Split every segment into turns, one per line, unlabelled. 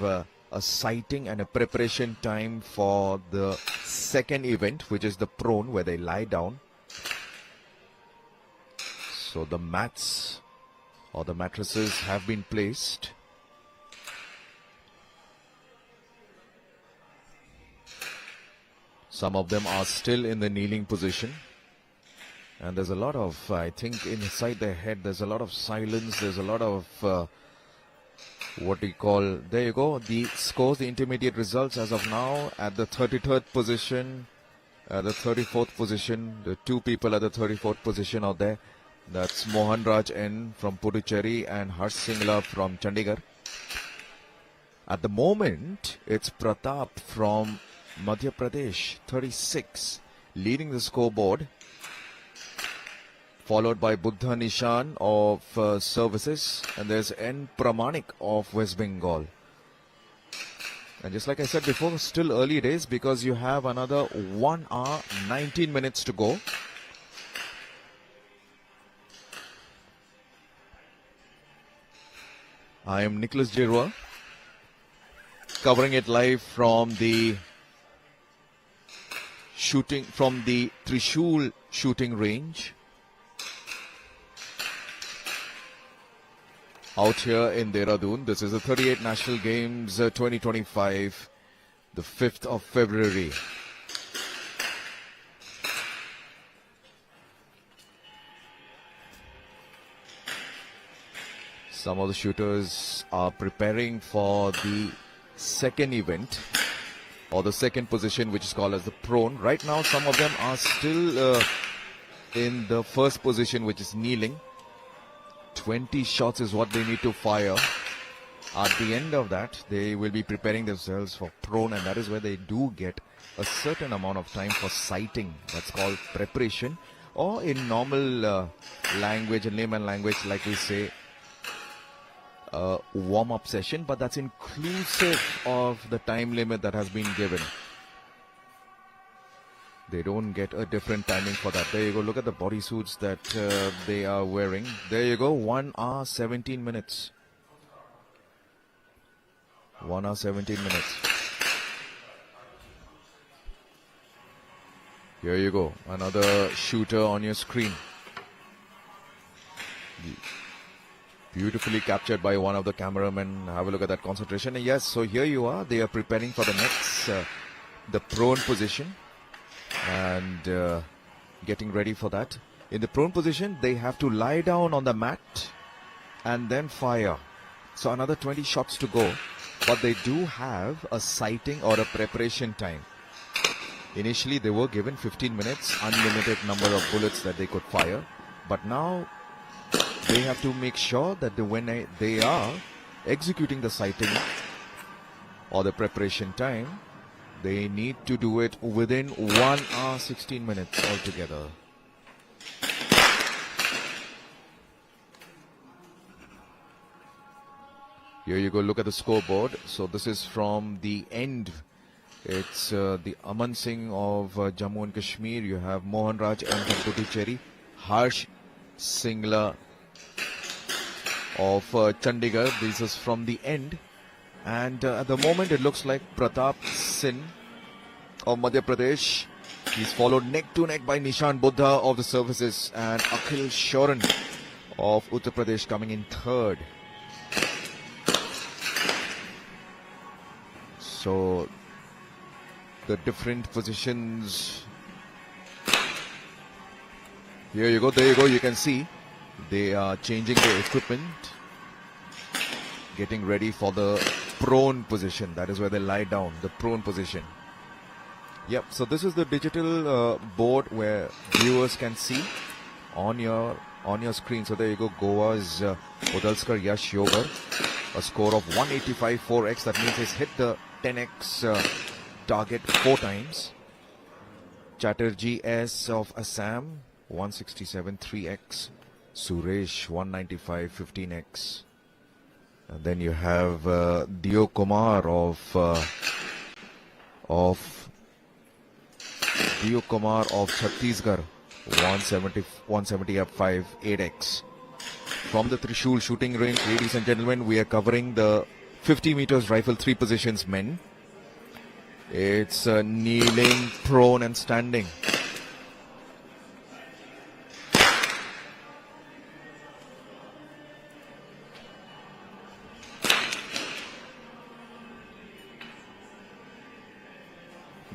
a sighting and a preparation time for the second event, which is the prone, where they lie down. So the mats or the mattresses have been placed. Some of them are still in the kneeling position. And there's a lot of, I think inside their head, there's a lot of silence. There's a lot of, what do you call, there you go, the scores, the intermediate results as of now at the 33rd position, the 34th position, the two people at the 34th position out there. That's Mohan Raj N from Puducherry and Harsh Singla from Chandigarh. At the moment, it's Pratap from Madhya Pradesh, 36, leading the scoreboard, followed by Buddha Nishan of Services, and there's N Pramanik of West Bengal. And just like I said before, still early days because you have another 1 hour, 19 minutes to go. I am Nicholas Jirwa, covering it live from the Trishul shooting range out here in Dehradun. This is the 38 National Games 2025, the 5th of February. Some of the shooters are preparing for the second event, or the second position, which is called as the prone. Right now, some of them are still in the first position, which is kneeling. 20 shots is what they need to fire. At the end of that, they will be preparing themselves for prone, and that is where they do get a certain amount of time for sighting. That's called preparation, or in normal language, in layman language, like we say, warm-up session, but that's inclusive of the time limit that has been given. They don't get a different timing for that. There you go. Look at the bodysuits that they are wearing. There you go. 1 hour, 17 minutes. 1 hour, 17 minutes. Here you go. Another shooter on your screen. Beautifully captured by one of the cameramen. Have a look at that concentration. And yes, so here you are. They are preparing for the next, the prone position, and getting ready for that. In the prone position, they have to lie down on the mat and then fire. So another 20 shots to go. But they do have a sighting or a preparation time. Initially, they were given 15 minutes, unlimited number of bullets that they could fire. But now, they have to make sure that when they are executing the sighting or the preparation time, they need to do it within 1 hour, 16 minutes altogether. Here you go, look at the scoreboard. So this is from the end. It's the Aman Singh of Jammu and Kashmir. You have Mohan Raj and Puducherry, Harsh Singla of Chandigarh. This is from the end. And at the moment it looks like Pratap Singh of Madhya Pradesh. He's followed neck to neck by Nishan Buddha of the Services and Akhil Shoran of Uttar Pradesh coming in third. So the different positions. Here you go, there you go, you can see they are changing the equipment, getting ready for the prone position. That is where they lie down, the prone position. Yep, so this is the digital board where viewers can see on your screen. So there you go, Goa's Udalskar Yash Yogar, a score of 185 4x. That means he's hit the 10x target 4 times. Chatterjee S of Assam, 167 3x. Suresh, 195 15x. And then you have Dio Kumar of Chhattisgarh, 170 up 5 8x. From the Trishul shooting range, ladies and gentlemen, we are covering the 50 meters rifle, 3 positions men. It's kneeling, prone and standing.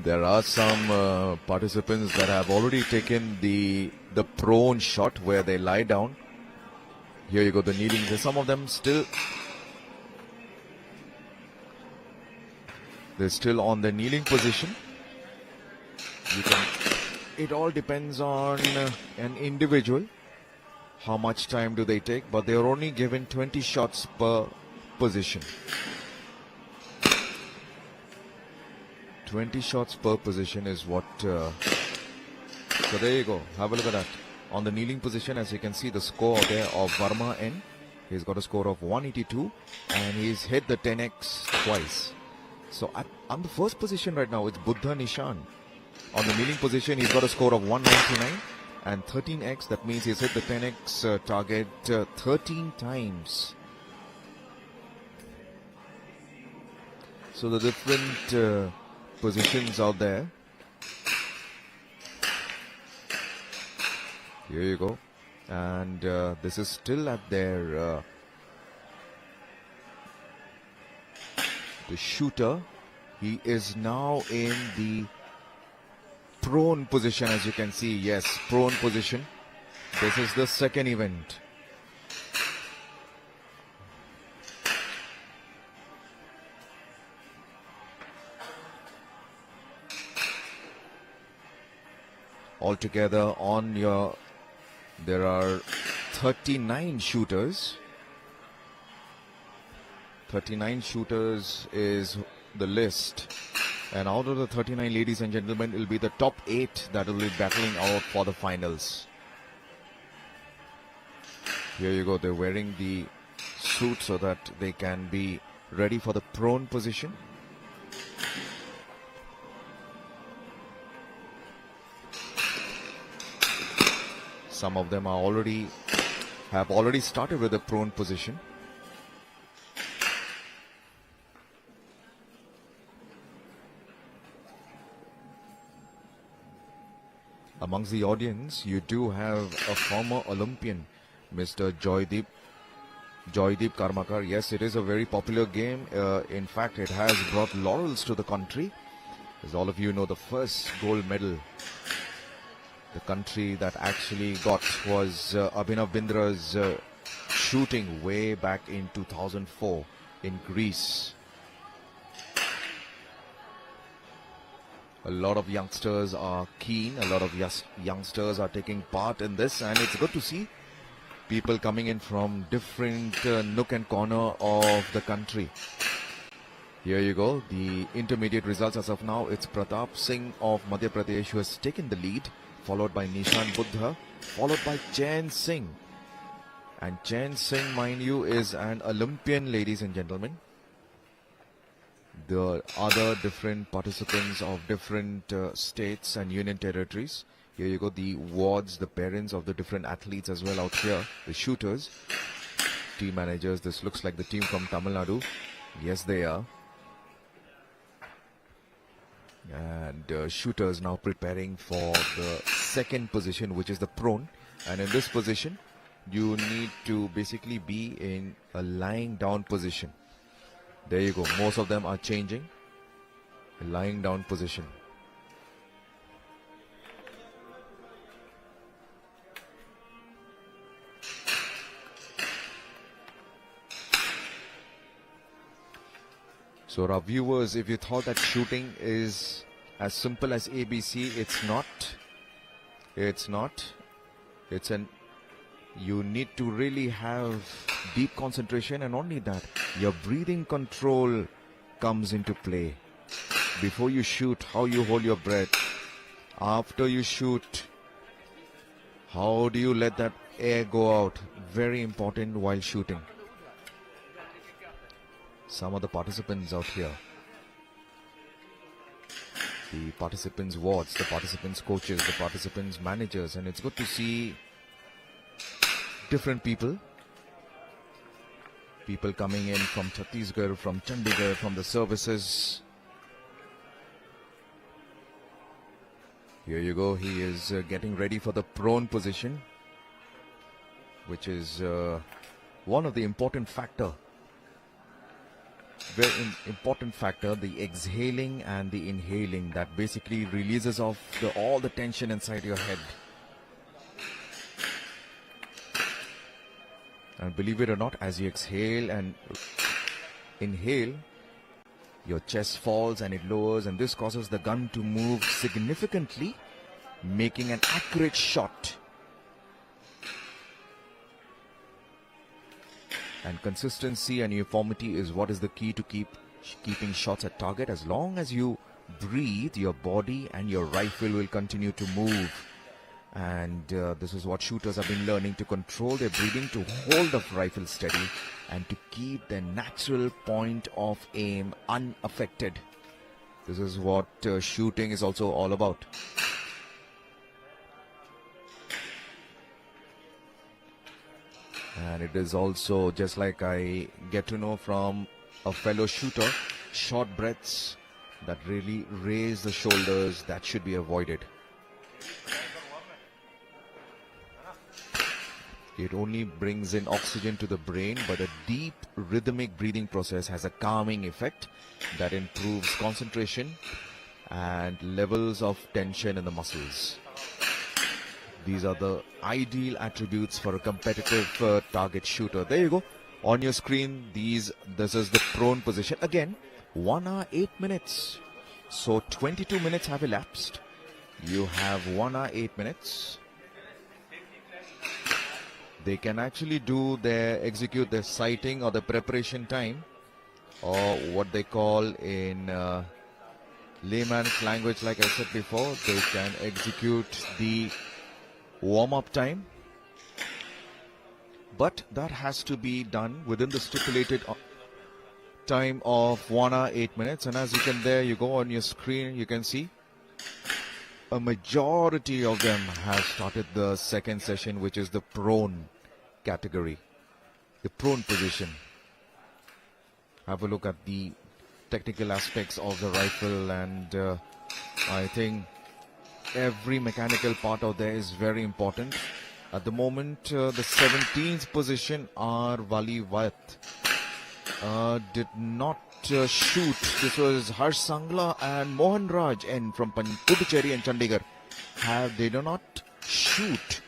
There are some participants that have already taken the prone shot where they lie down. Here you go, the kneeling. Some of them they're still on the kneeling position. It all depends on an individual. How much time do they take? But they are only given 20 shots per position. 20 shots per position is what. So there you go. Have a look at that. On the kneeling position, as you can see, the score there of Varma N. He's got a score of 182 and he's hit the 10x twice. So on the first position right now, it's Buddha Nishan. On the kneeling position, he's got a score of 199 and 13x. That means he's hit the 10x target 13 times. So the different positions out there. Here you go. And this is still at their the shooter. He is now in the prone position, as you can see. Yes, prone position. This is the second event. Altogether on your, there are 39 shooters. 39 shooters is the list. And out of the 39, ladies and gentlemen, it will be the top 8 that will be battling out for the finals. Here you go. They're wearing the suit so that they can be ready for the prone position. Some of them have already started with the prone position. Amongst the audience, you do have a former Olympian, Mr. Joydeep Karmakar. Yes, it is a very popular game. In fact, it has brought laurels to the country. As all of you know, the first gold medal the country that actually got was Abhinav Bindra's shooting way back in 2004 in Greece. A lot of youngsters are keen, a lot of youngsters are taking part in this, and it's good to see people coming in from different nook and corner of the country. Here you go, the intermediate results as of now. It's Pratap Singh of Madhya Pradesh who has taken the lead, followed by Nishan Buddha, followed by Chain Singh. And Chain Singh, mind you, is an Olympian, ladies and gentlemen. The other different participants of different states and union territories. Here you go, the wards, the parents of the different athletes as well out here, the shooters, team managers. This looks like the team from Tamil Nadu. Yes, they are. And shooters now preparing for the second position, which is the prone. And in this position, you need to basically be in a lying down position. There you go. Most of them are changing. A lying down position. So our viewers, if you thought that shooting is as simple as ABC, it's not. It's not. It's an, you need to really have deep concentration, and only that, your breathing control comes into play. Before you shoot, how you hold your breath. After you shoot, how do you let that air go out? Very important while shooting. Some of the participants out here, the participants' wards, the participants' coaches, the participants' managers, and it's good to see different people People coming in from Chhattisgarh, from Chandigarh, from the services. Here you go. He is getting ready for the prone position, which is one of the important factor. Very important factor, the exhaling and the inhaling that basically releases off all the tension inside your head. And believe it or not, as you exhale and inhale, your chest falls and it lowers, and this causes the gun to move significantly, making an accurate shot. And consistency and uniformity is what is the key to keeping shots at target. As long as you breathe, your body and your rifle will continue to move. And this is what shooters have been learning, to control their breathing, to hold the rifle steady and to keep their natural point of aim unaffected. This is what shooting is also all about. And it is also, just like I get to know from a fellow shooter, short breaths that really raise the shoulders, that should be avoided. It only brings in oxygen to the brain, but a deep rhythmic breathing process has a calming effect that improves concentration and levels of tension in the muscles. These are the ideal attributes for a competitive target shooter. There you go. On your screen, this is the prone position. Again, 1 hour 8 minutes. So 22 minutes have elapsed. You have 1 hour 8 minutes. They can actually execute their sighting or the preparation time, or what they call in layman's language, like I said before, they can execute the warm-up time. But that has to be done within the stipulated time of 1 hour 8 minutes. And as you go on your screen, you can see a majority of them have started the second session, which is the prone category, the prone position. Have a look at the technical aspects of the rifle, and I think every mechanical part out there is very important. At the moment, the 17th position, R. Wali Wat, did not shoot. This was Harsh Sangla and Mohan Raj from Puducherry and Chandigarh. They do not shoot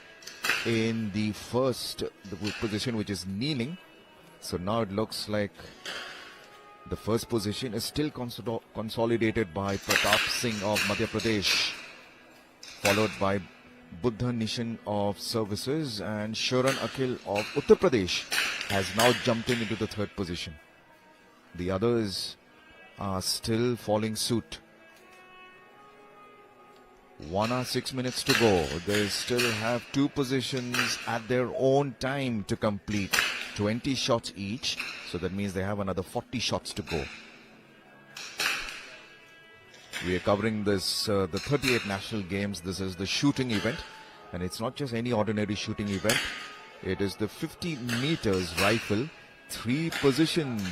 in the first position, which is kneeling. So now it looks like the first position is still consolidated by Pratap Singh of Madhya Pradesh, followed by Buddha Nishan of Services, and Sharan Akhil of Uttar Pradesh has now jumped into the third position. The others are still following suit. 1 hour 6 minutes to go. They still have two positions at their own time to complete. 20 shots each. So that means they have another 40 shots to go. We are covering this, the 38 National Games. This is the shooting event. And it's not just any ordinary shooting event. It is the 50 meters rifle, 3 positions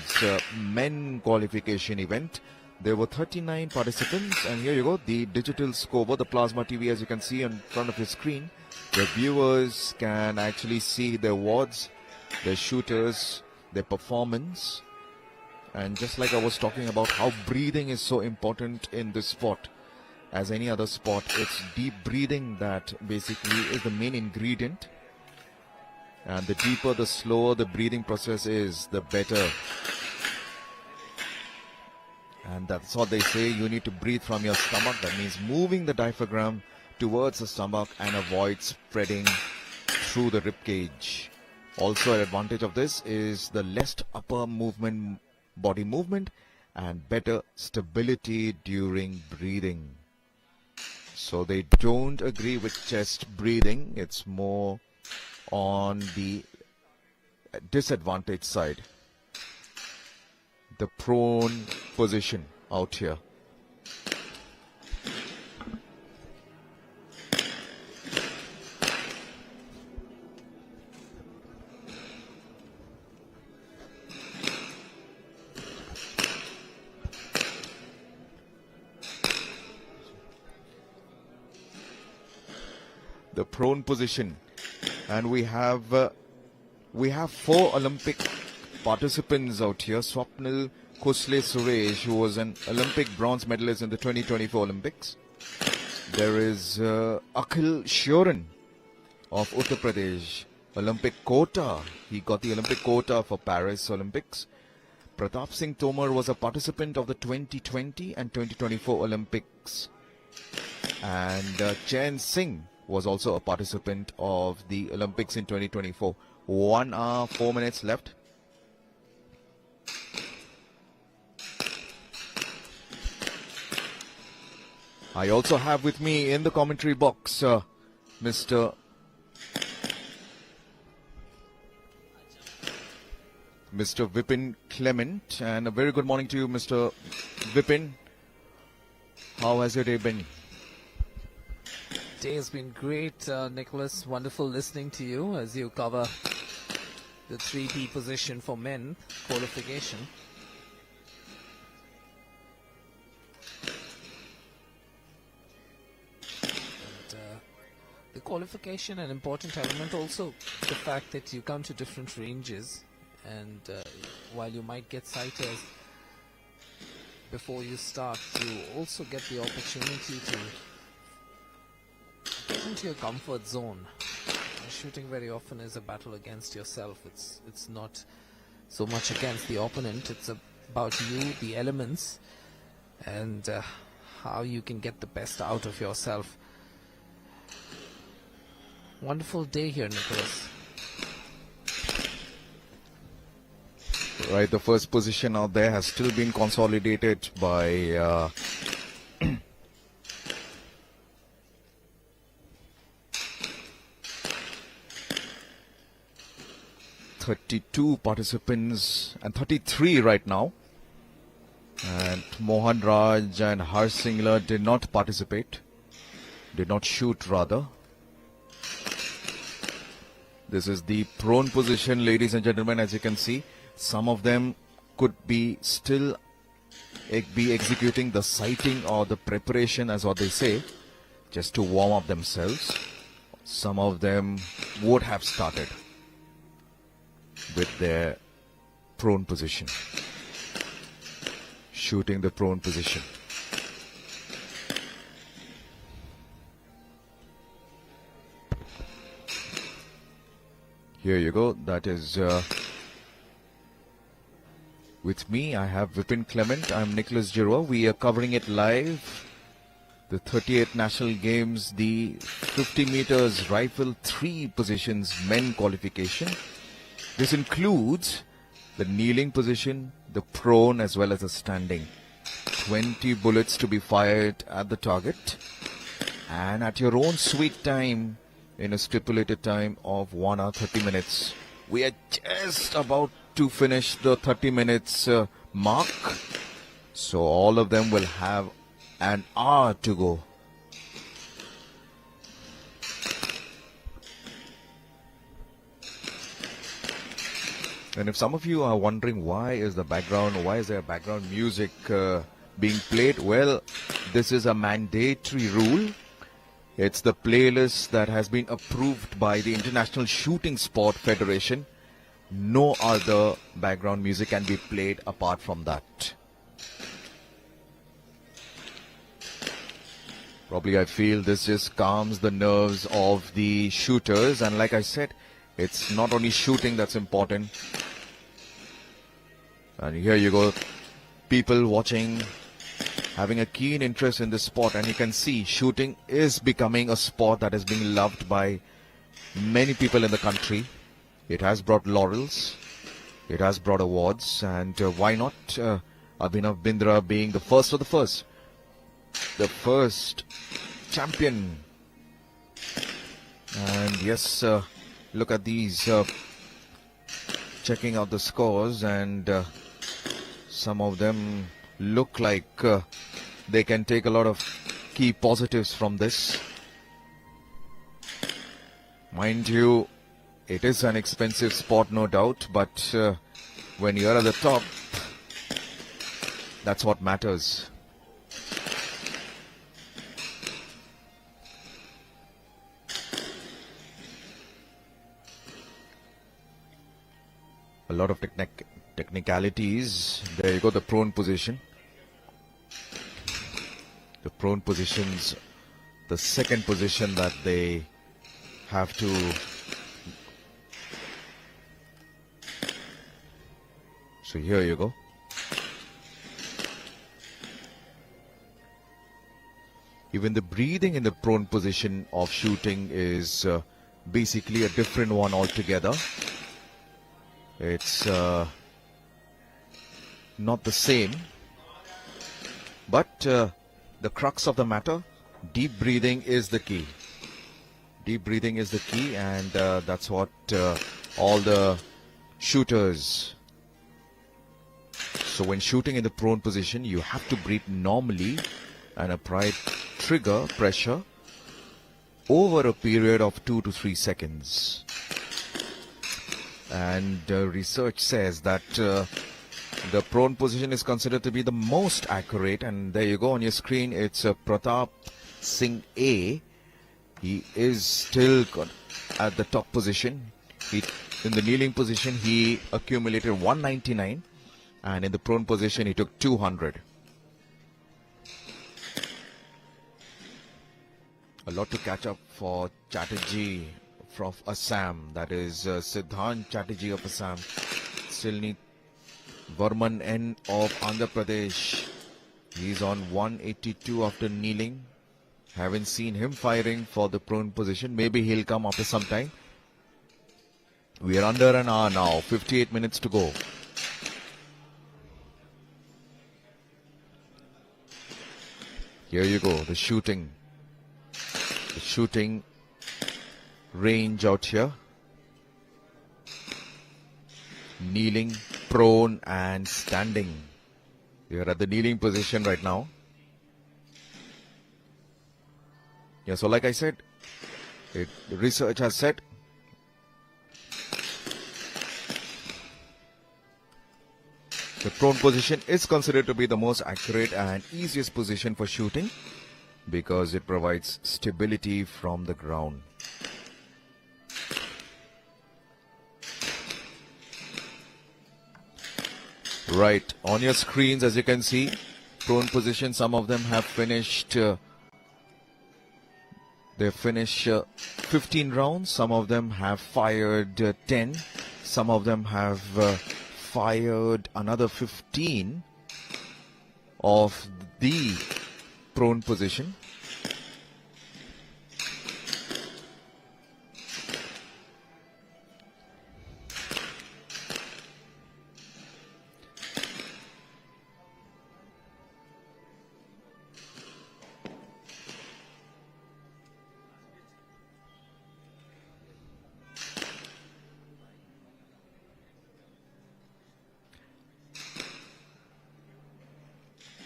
men qualification event. There were 39 participants, and here you go, the digital scoreboard, the plasma TV, as you can see in front of your screen. The viewers can actually see their awards, their shooters, their performance. And just like I was talking about how breathing is so important in this sport, as any other sport, it's deep breathing that basically is the main ingredient. And the deeper, the slower the breathing process is, the better. And that's what they say, you need to breathe from your stomach. That means moving the diaphragm towards the stomach and avoid spreading through the rib cage. Also, an advantage of this is the less upper movement, body movement, and better stability during breathing. So they don't agree with chest breathing. It's more on the disadvantage side. The prone position out here. the prone position. And we have 4 Olympic participants out here. Swapnil Khosle Suresh, who was an Olympic bronze medalist in the 2024 Olympics. There is Akhil Shoran of Uttar Pradesh, Olympic quota. He got the Olympic quota for Paris Olympics. Pratap Singh Tomar was a participant of the 2020 and 2024 Olympics. And Chen Singh was also a participant of the Olympics in 2024. 1 hour, 4 minutes left. I also have with me in the commentary box Mr. Vipin Clement, and a very good morning to you, Mr. Vipin. How has your day been?
Day has been great, Nicholas. Wonderful listening to you as you cover the 3P position for men qualification. The qualification, an important element, also the fact that you come to different ranges, and while you might get sighters before you start, you also get the opportunity to get into your comfort zone. Shooting very often is a battle against yourself. It's not so much against the opponent. It's about you, the elements, and how you can get the best out of yourself. Wonderful day here, Nicholas.
Right, the first position out there has still been consolidated by 32 participants and 33 right now. And Mohan Raj and Harsh Singla did not participate, did not shoot rather. This is the prone position, ladies and gentlemen. As you can see, some of them could be still be executing the sighting or the preparation, as what they say, just to warm up themselves. Some of them would have started with their prone position, shooting the prone position. Here you go. That is with me. I have Vipin Clement. I'm Nicholas Giroux. We are covering it live. The 38th National Games, the 50 meters rifle 3 positions men qualification. This includes the kneeling position, the prone as well as the standing. 20 bullets to be fired at the target, and at your own sweet time, in a stipulated time of 1 hour 30 minutes. We are just about to finish the 30 minutes mark. So all of them will have an hour to go. And if some of you are wondering why is there background music being played, well, this is a mandatory rule. It's the playlist that has been approved by the International Shooting Sport Federation. No other background music can be played apart from that. Probably I feel this just calms the nerves of the shooters. And like I said, it's not only shooting that's important. And here you go, people watching, having a keen interest in this sport, and you can see shooting is becoming a sport that is being loved by many people in the country. It has brought laurels, it has brought awards, and why not Abhinav Bindra being the first champion. And yes, look at these, checking out the scores, and some of them look like they can take a lot of key positives from this. Mind you, it is an expensive sport, no doubt, but when you're at the top, that's what matters. A lot of technicalities. There you go, the prone position. The prone position's the second position that they have to so here you go. Even the breathing in the prone position of shooting is basically a different one altogether. It's not the same, but the crux of the matter, deep breathing is the key. Deep breathing is the key, and that's what all the shooters. So when shooting in the prone position, you have to breathe normally and apply trigger pressure over a period of 2 to 3 seconds. And research says that the prone position is considered to be the most accurate, and there you go on your screen. It's Pratap Singh A. He is still at the top position. In the kneeling position, he accumulated 199, and in the prone position, he took 200. A lot to catch up for Chatterjee from Assam. That is Siddhant Chatterjee of Assam. Still need Varman N of Andhra Pradesh. He's on 182 after kneeling. Haven't seen him firing for the prone position. Maybe he'll come after some time. We are under an hour now. 58 minutes to go. Here you go. The shooting range out here. Kneeling, prone and standing. We are at the kneeling position right now. Yeah, so like I said, the research has said the prone position is considered to be the most accurate and easiest position for shooting because it provides stability from the ground. Right, on your screens, as you can see, prone position, some of them have finished, they finish 15 rounds, some of them have fired 10, some of them have fired another 15 of the prone position.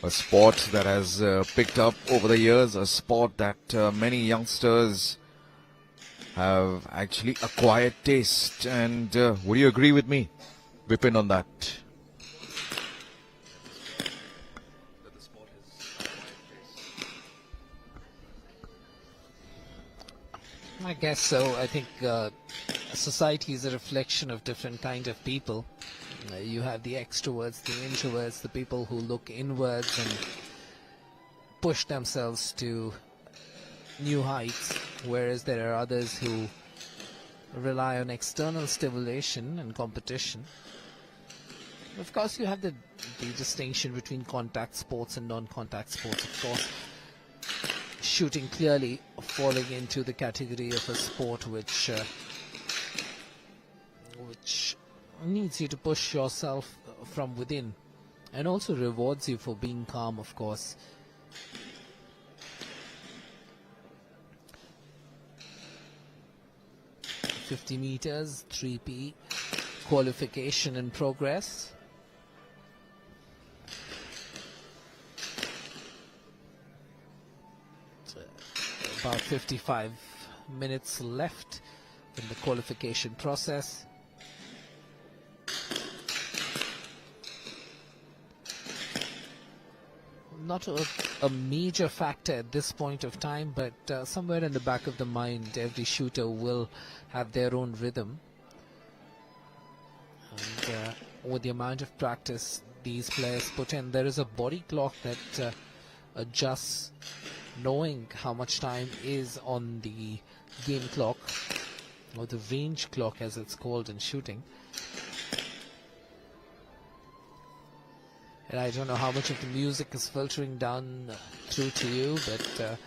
A sport that has picked up over the years, a sport that many youngsters have actually acquired taste. And would you agree with me, Vipin, on that?
I guess so. I think society is a reflection of different kind of people. You have the extroverts, the introverts, the people who look inwards and push themselves to new heights, whereas there are others who rely on external stimulation and competition. Of course, you have the distinction between contact sports and non-contact sports, of course. Shooting clearly falling into the category of a sport which needs you to push yourself from within and also rewards you for being calm, of course. .50 meters, 3P, qualification in progress. About 55 minutes left in the qualification process. Not a major factor at this point of time, but somewhere in the back of the mind, every shooter will have their own rhythm. And with the amount of practice these players put in, there is a body clock that adjusts, knowing how much time is on the game clock, or the range clock as it's called in shooting. And I don't know how much of the music is filtering down through to you, but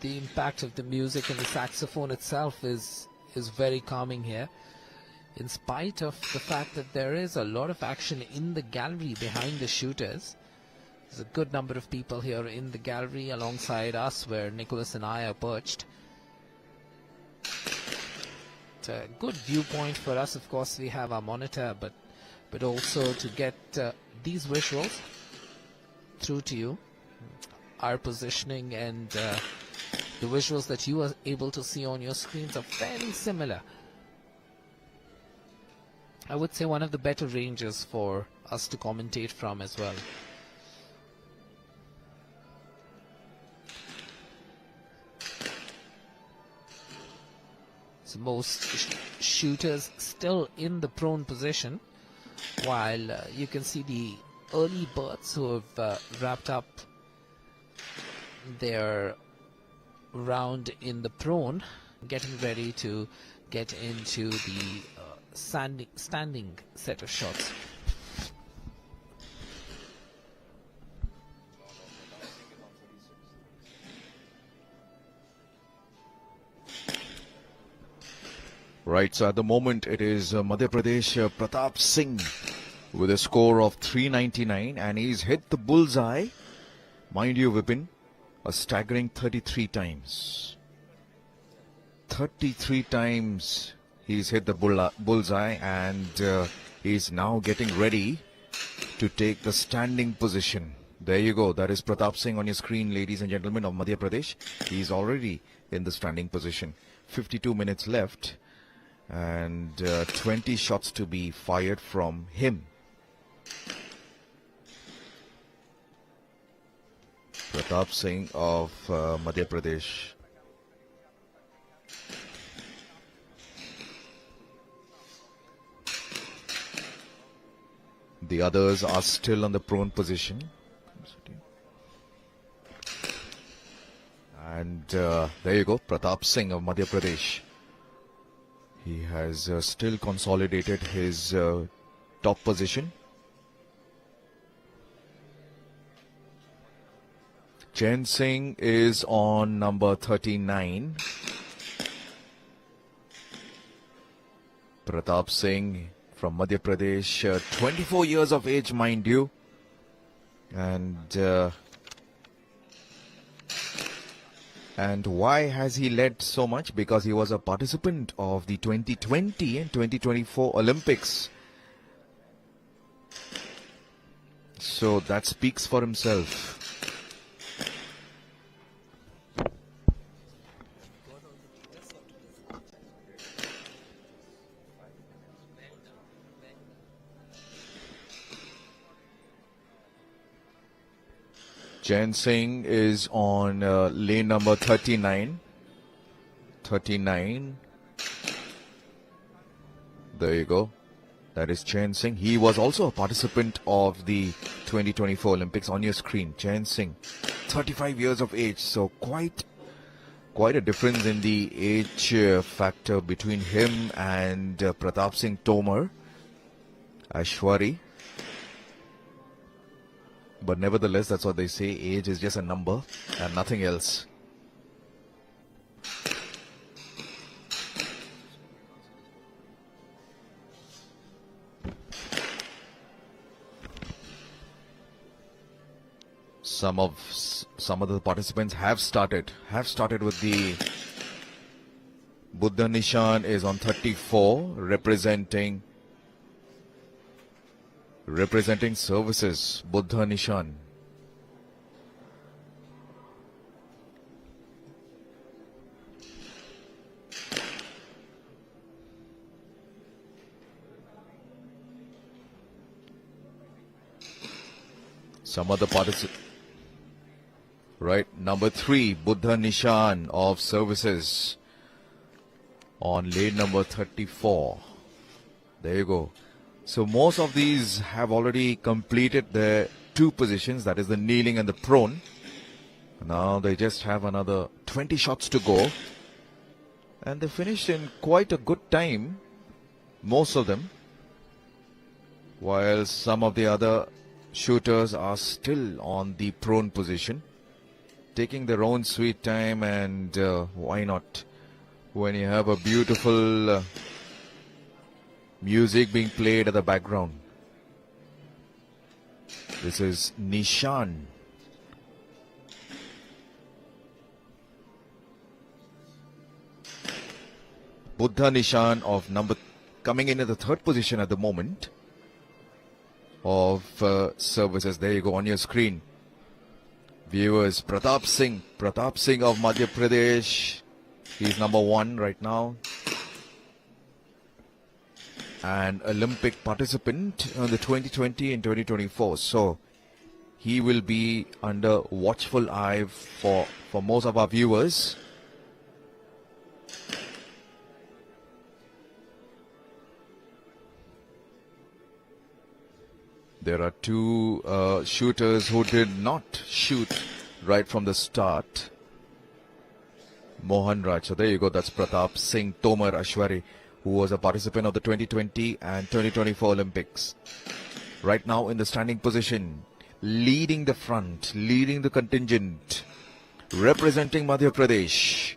the impact of the music and the saxophone itself is very calming here, in spite of the fact that there is a lot of action in the gallery behind the shooters. There's a good number of people here in the gallery alongside us, where Nicholas and I are perched. It's a good viewpoint for us. Of course, we have our monitor, but also to get these visuals through to you, our positioning and the visuals that you are able to see on your screens are fairly similar. I would say one of the better ranges for us to commentate from as well. So most shooters still in the prone position, while you can see the early birds who have wrapped up their round in the prone, getting ready to get into the standing set of shots.
Right, so at the moment it is Madhya Pradesh Pratap Singh with a score of 399, and he's hit the bullseye, mind you, Vipin, a staggering 33 times. 33 times he's hit the bullseye, and he's now getting ready to take the standing position. There you go. That is Pratap Singh on your screen, ladies and gentlemen, of Madhya Pradesh. He's already in the standing position. 52 minutes left, and 20 shots to be fired from him. Pratap Singh of Madhya Pradesh. The others are still on the prone position. And there you go, Pratap Singh of Madhya Pradesh. He has still consolidated his top position. Chen Singh is on number 39. Pratap Singh from Madhya Pradesh, 24 years of age, mind you. And why has he led so much? Because he was a participant of the 2020 and 2024 Olympics. So that speaks for himself. Chen Singh is on lane number 39. 39. There you go. That is Chen Singh. He was also a participant of the 2024 Olympics on your screen. Chen Singh, 35 years of age. So quite a difference in the age factor between him and Pratap Singh Tomar, Ashwari. But nevertheless, that's what they say. Age is just a number and nothing else. Some of the participants have started with the Buddha Nishan is on 34, representing services, Buddha Nishan. Some other participants. Right, number 3, Buddha Nishan of services on lane number 34. There you go. So most of these have already completed their two positions, that is the kneeling and the prone. Now they just have another 20 shots to go. And they finished in quite a good time, most of them. While some of the other shooters are still on the prone position, taking their own sweet time, and why not? When you have a beautiful music being played at the background. This is Nishan. Buddha Nishan of coming in at the third position at the moment of services. There you go on your screen. Viewers, Pratap Singh of Madhya Pradesh. He's number 1 right now. An Olympic participant in the 2020 and 2024. So he will be under watchful eye for most of our viewers. There are two shooters who did not shoot right from the start. Mohan Raj. So there you go. That's Pratap Singh Tomar Ashwari, who was a participant of the 2020 and 2024 Olympics. Right now in the standing position, leading the front, leading the contingent, representing Madhya Pradesh.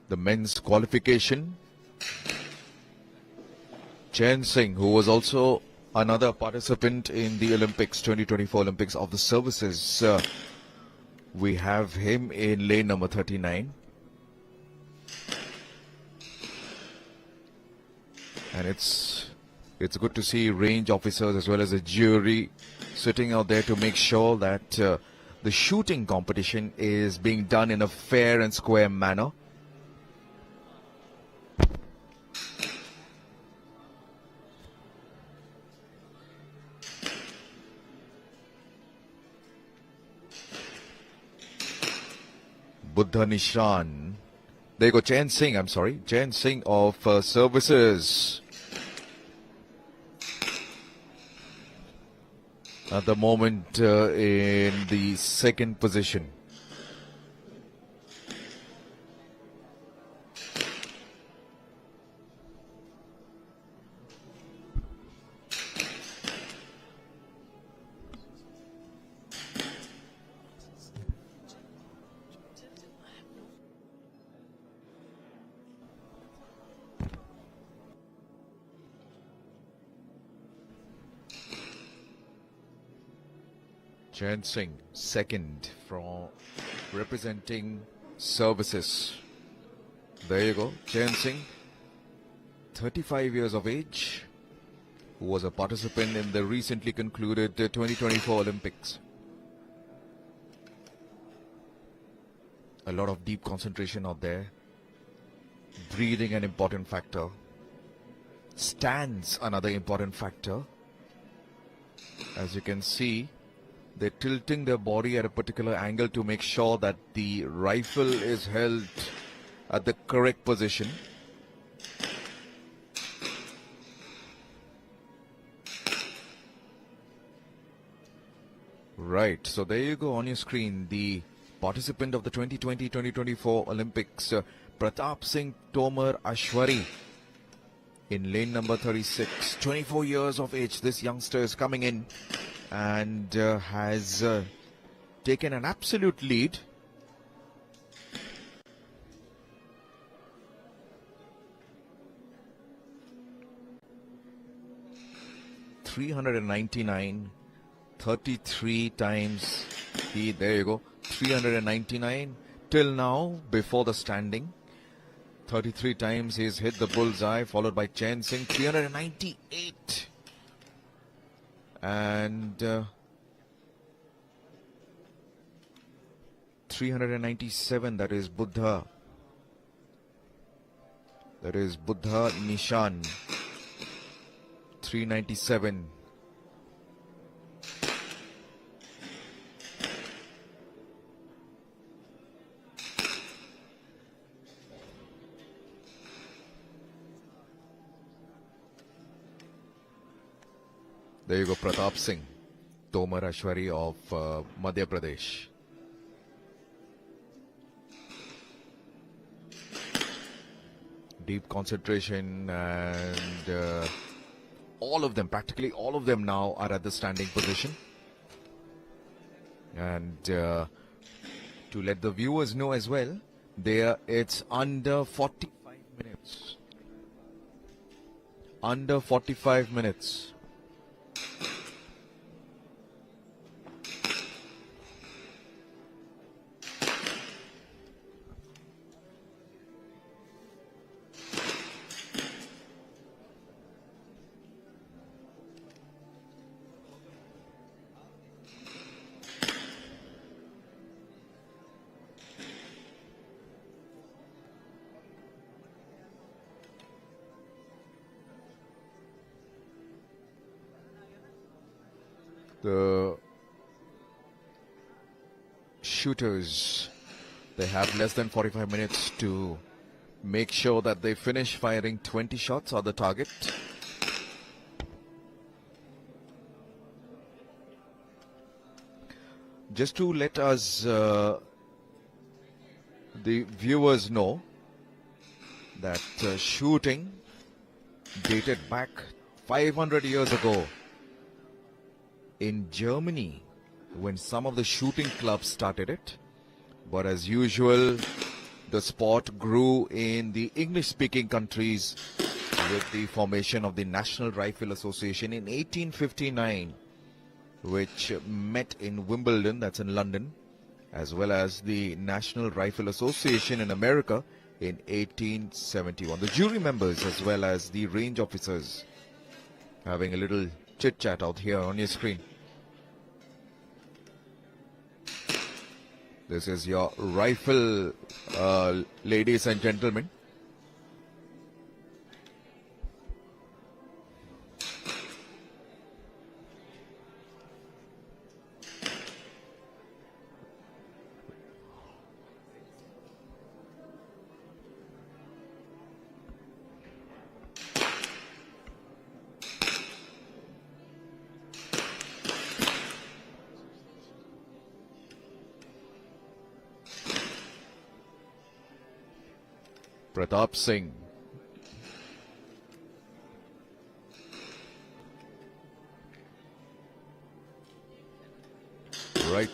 The men's qualification, Chen Singh, who was also another participant in the Olympics, 2024 Olympics of the services. We have him in lane number 39. And it's good to see range officers as well as a jury sitting out there to make sure that the shooting competition is being done in a fair and square manner. Buddha Nishan. There you go, Chen Singh of services. At the moment in the second position. Chen Singh, second from representing services. There you go, Chen Singh, 35 years of age, who was a participant in the recently concluded 2024 Olympics. A lot of deep concentration out there. Breathing an important factor. Stance another important factor. As you can see, they're tilting their body at a particular angle to make sure that the rifle is held at the correct position. Right, so there you go on your screen, the participant of the 2020-2024 Olympics, Pratap Singh Tomar Ashwari, in lane number 36. 24 years of age, this youngster is coming in and has taken an absolute lead. .399, 33 times. There you go. 399 till now before the standing. 33 times he's hit the bullseye, followed by Chen Singh, 398. And 397, that is Buddha. That is Buddha Nishan. 397. There you go, Pratap Singh, Tomar Ashwari of Madhya Pradesh. Deep concentration, and all of them, practically all of them now are at the standing position. And to let the viewers know as well, it's under 45 minutes. Under 45 minutes. The shooters, they have less than 45 minutes to make sure that they finish firing 20 shots on the target. Just to let us, the viewers know that shooting dated back 500 years ago in Germany, when some of the shooting clubs started it. But as usual, the sport grew in the English-speaking countries with the formation of the National Rifle Association in 1859, which met in Wimbledon, that's in London, as well as the National Rifle Association in America in 1871. The jury members as well as the range officers having a little chit-chat out here on your screen. This is your rifle, ladies and gentlemen. Pratap Singh. Right,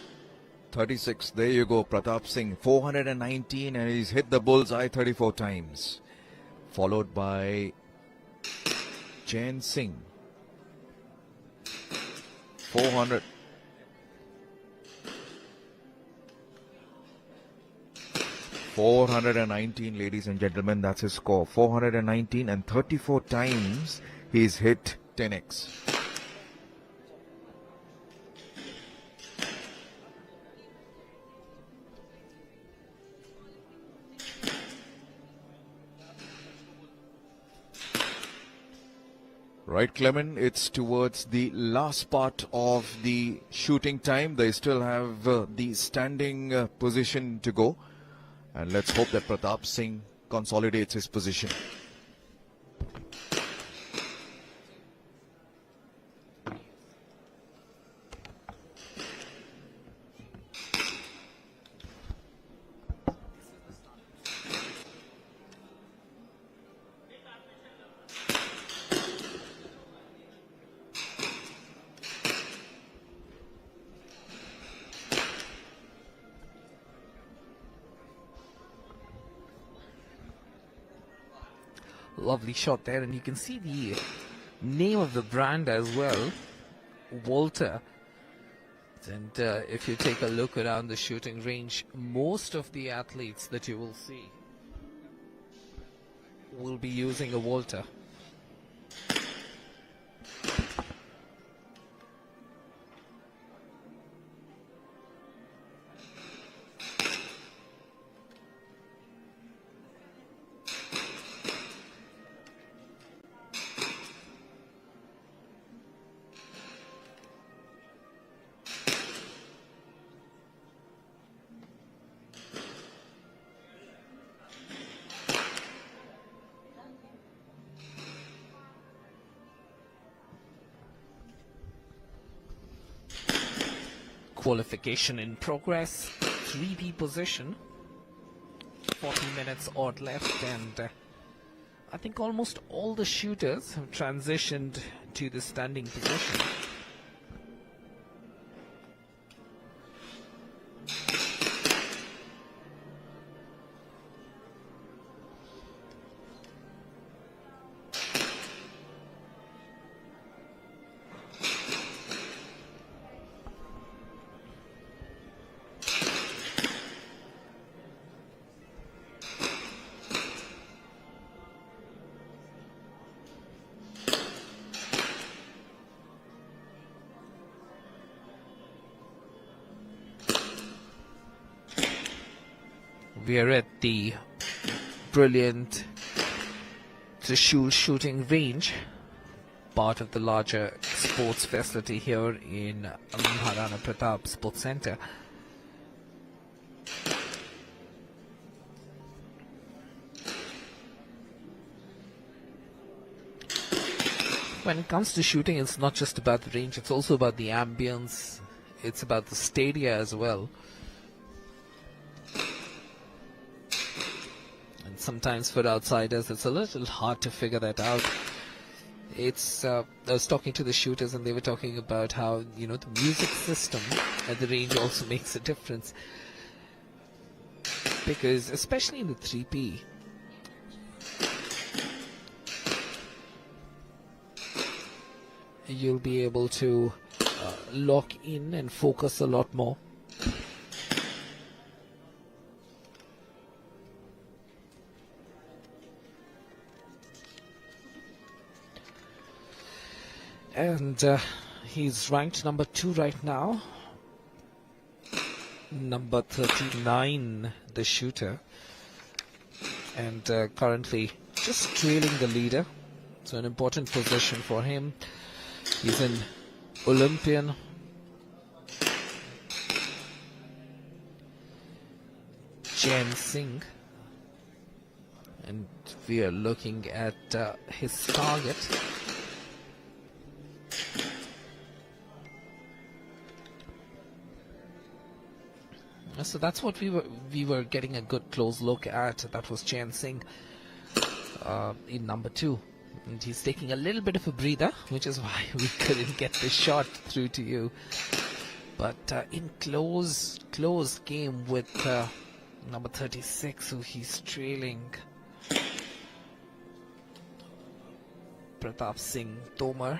36. There you go, Pratap Singh. 419, and he's hit the bullseye 34 times. Followed by Jain Singh. 400. 419, ladies and gentlemen, that's his score. 419, and 34 times he's hit 10x. Right, Clement, it's towards the last part of the shooting time. They still have the standing position to go. And let's hope that Pratap Singh consolidates his position.
Lovely shot there, and you can see the name of the brand as well, Walter. And if you take a look around the shooting range, most of the athletes that you will see will be using a Walter. Qualification in progress. 3P position. 40 minutes odd left, and I think almost all the shooters have transitioned to the standing position. We are at the brilliant Trishul shooting range, part of the larger sports facility here in Maharana Pratap Sports Centre. When it comes to shooting, it's not just about the range, it's also about the ambience, it's about the stadia as well. Sometimes for outsiders it's a little hard to figure that out. I was talking to the shooters and they were talking about how, the music system at the range also makes a difference, because especially in the 3P, you'll be able to lock in and focus a lot more. And he's ranked number 2 right now. Number 39, the shooter. And currently just trailing the leader. So an important position for him. He's an Olympian. Chen Singh. And we are looking at his target. So that's what we were getting a good close look at. That was Chen Singh in number 2. And he's taking a little bit of a breather, which is why we couldn't get the shot through to you. But in close game with number 36, who he's trailing, Pratap Singh Tomar.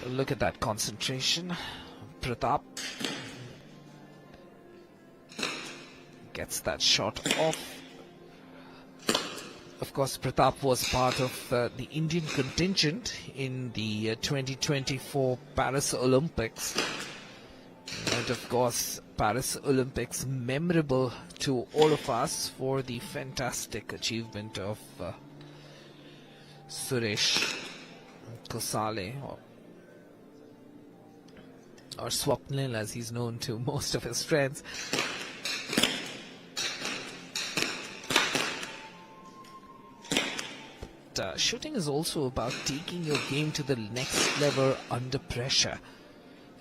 Look at that concentration. Pratap gets that shot off. Of course, Pratap was part of the Indian contingent in the 2024 Paris Olympics. And of course, Paris Olympics memorable to all of us for the fantastic achievement of Suresh Kosale, or Swapnil as he's known to most of his friends. But shooting is also about taking your game to the next level under pressure.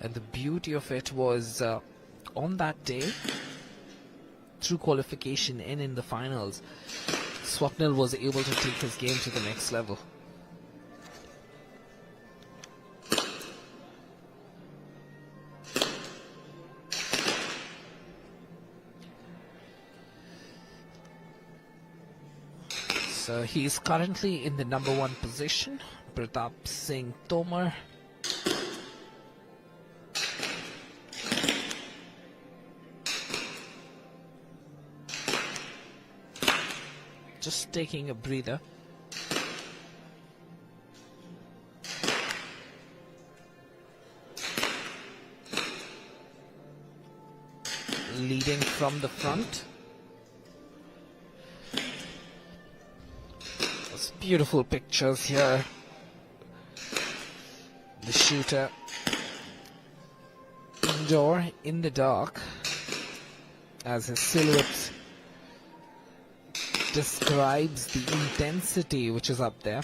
And the beauty of it was on that day, through qualification and in the finals, Swapnil was able to take his game to the next level. So he's currently in the number 1 position, Pratap Singh Tomar. Just taking a breather. Leading from the front. Beautiful pictures here. The shooter indoor in the dark as his silhouette describes the intensity which is up there.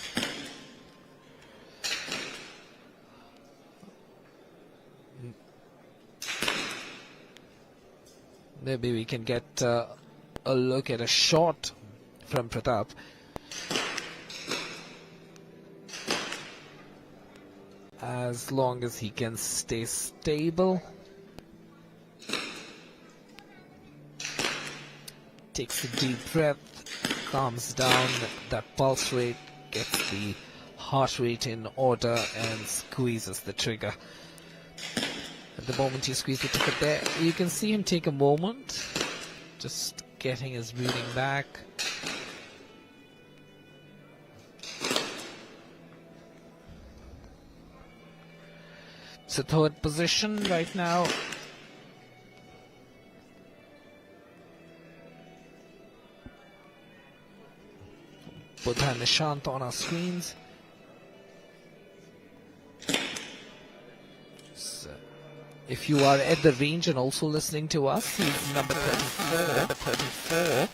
Maybe we can get a look at a shot from Pratap. As long as he can stay stable. Takes a deep breath, calms down that pulse rate, gets the heart rate in order and squeezes the trigger. At the moment you squeeze the trigger there, you can see him take a moment, just getting his breathing back. It's a third position right now. Buddha and Nishant on our screens. So, if you are at the range and also listening to us, he's number 34.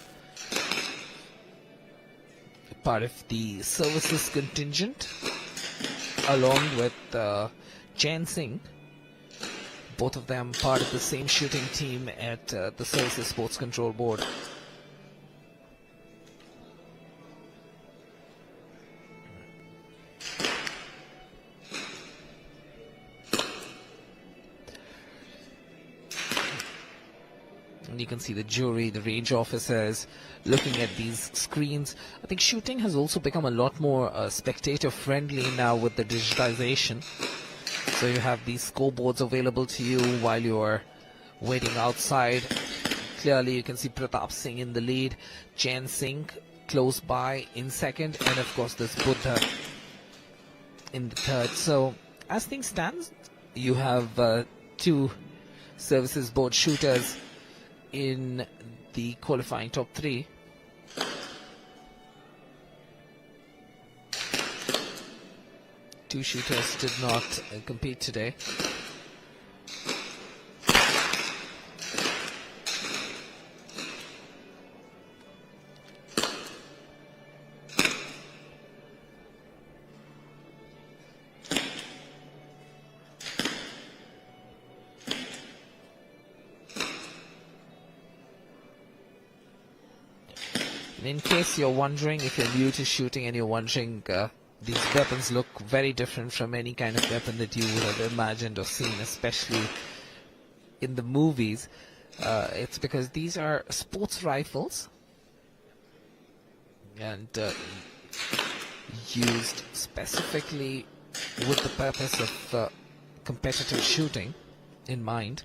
Part of the services contingent, along with Chen Singh. Both of them part of the same shooting team at the Services Sports Control Board. And you can see the jury, the range officers looking at these screens. I think shooting has also become a lot more spectator friendly now with the digitization. So you have these scoreboards available to you while you're waiting outside. Clearly you can see Pratap Singh in the lead, Chen Singh close by in second, and of course this Buddha in the third. So as things stand, you have two services board shooters in the qualifying top three. Two shooters did not compete today. And in case you're wondering, if you're new to shooting and you're wondering, these weapons look very different from any kind of weapon that you would have imagined or seen, especially in the movies. It's because these are sports rifles and used specifically with the purpose of competitive shooting in mind.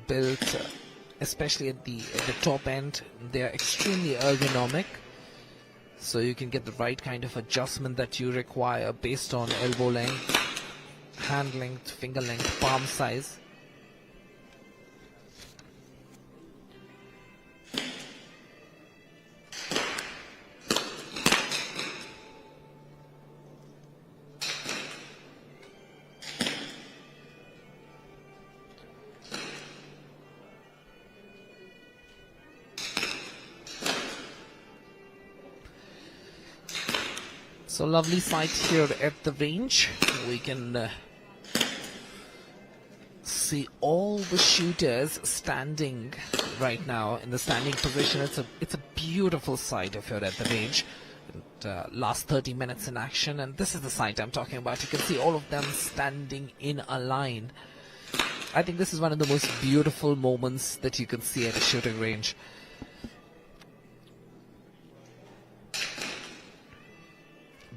Built especially at the top end, they are extremely ergonomic. So you can get the right kind of adjustment that you require based on elbow length, hand length, finger length, palm size. So lovely sight here at the range. We can see all the shooters standing right now in the standing position. It's a beautiful sight if you're at the range. And, last 30 minutes in action, and this is the sight I'm talking about. You can see all of them standing in a line. I think this is one of the most beautiful moments that you can see at a shooting range.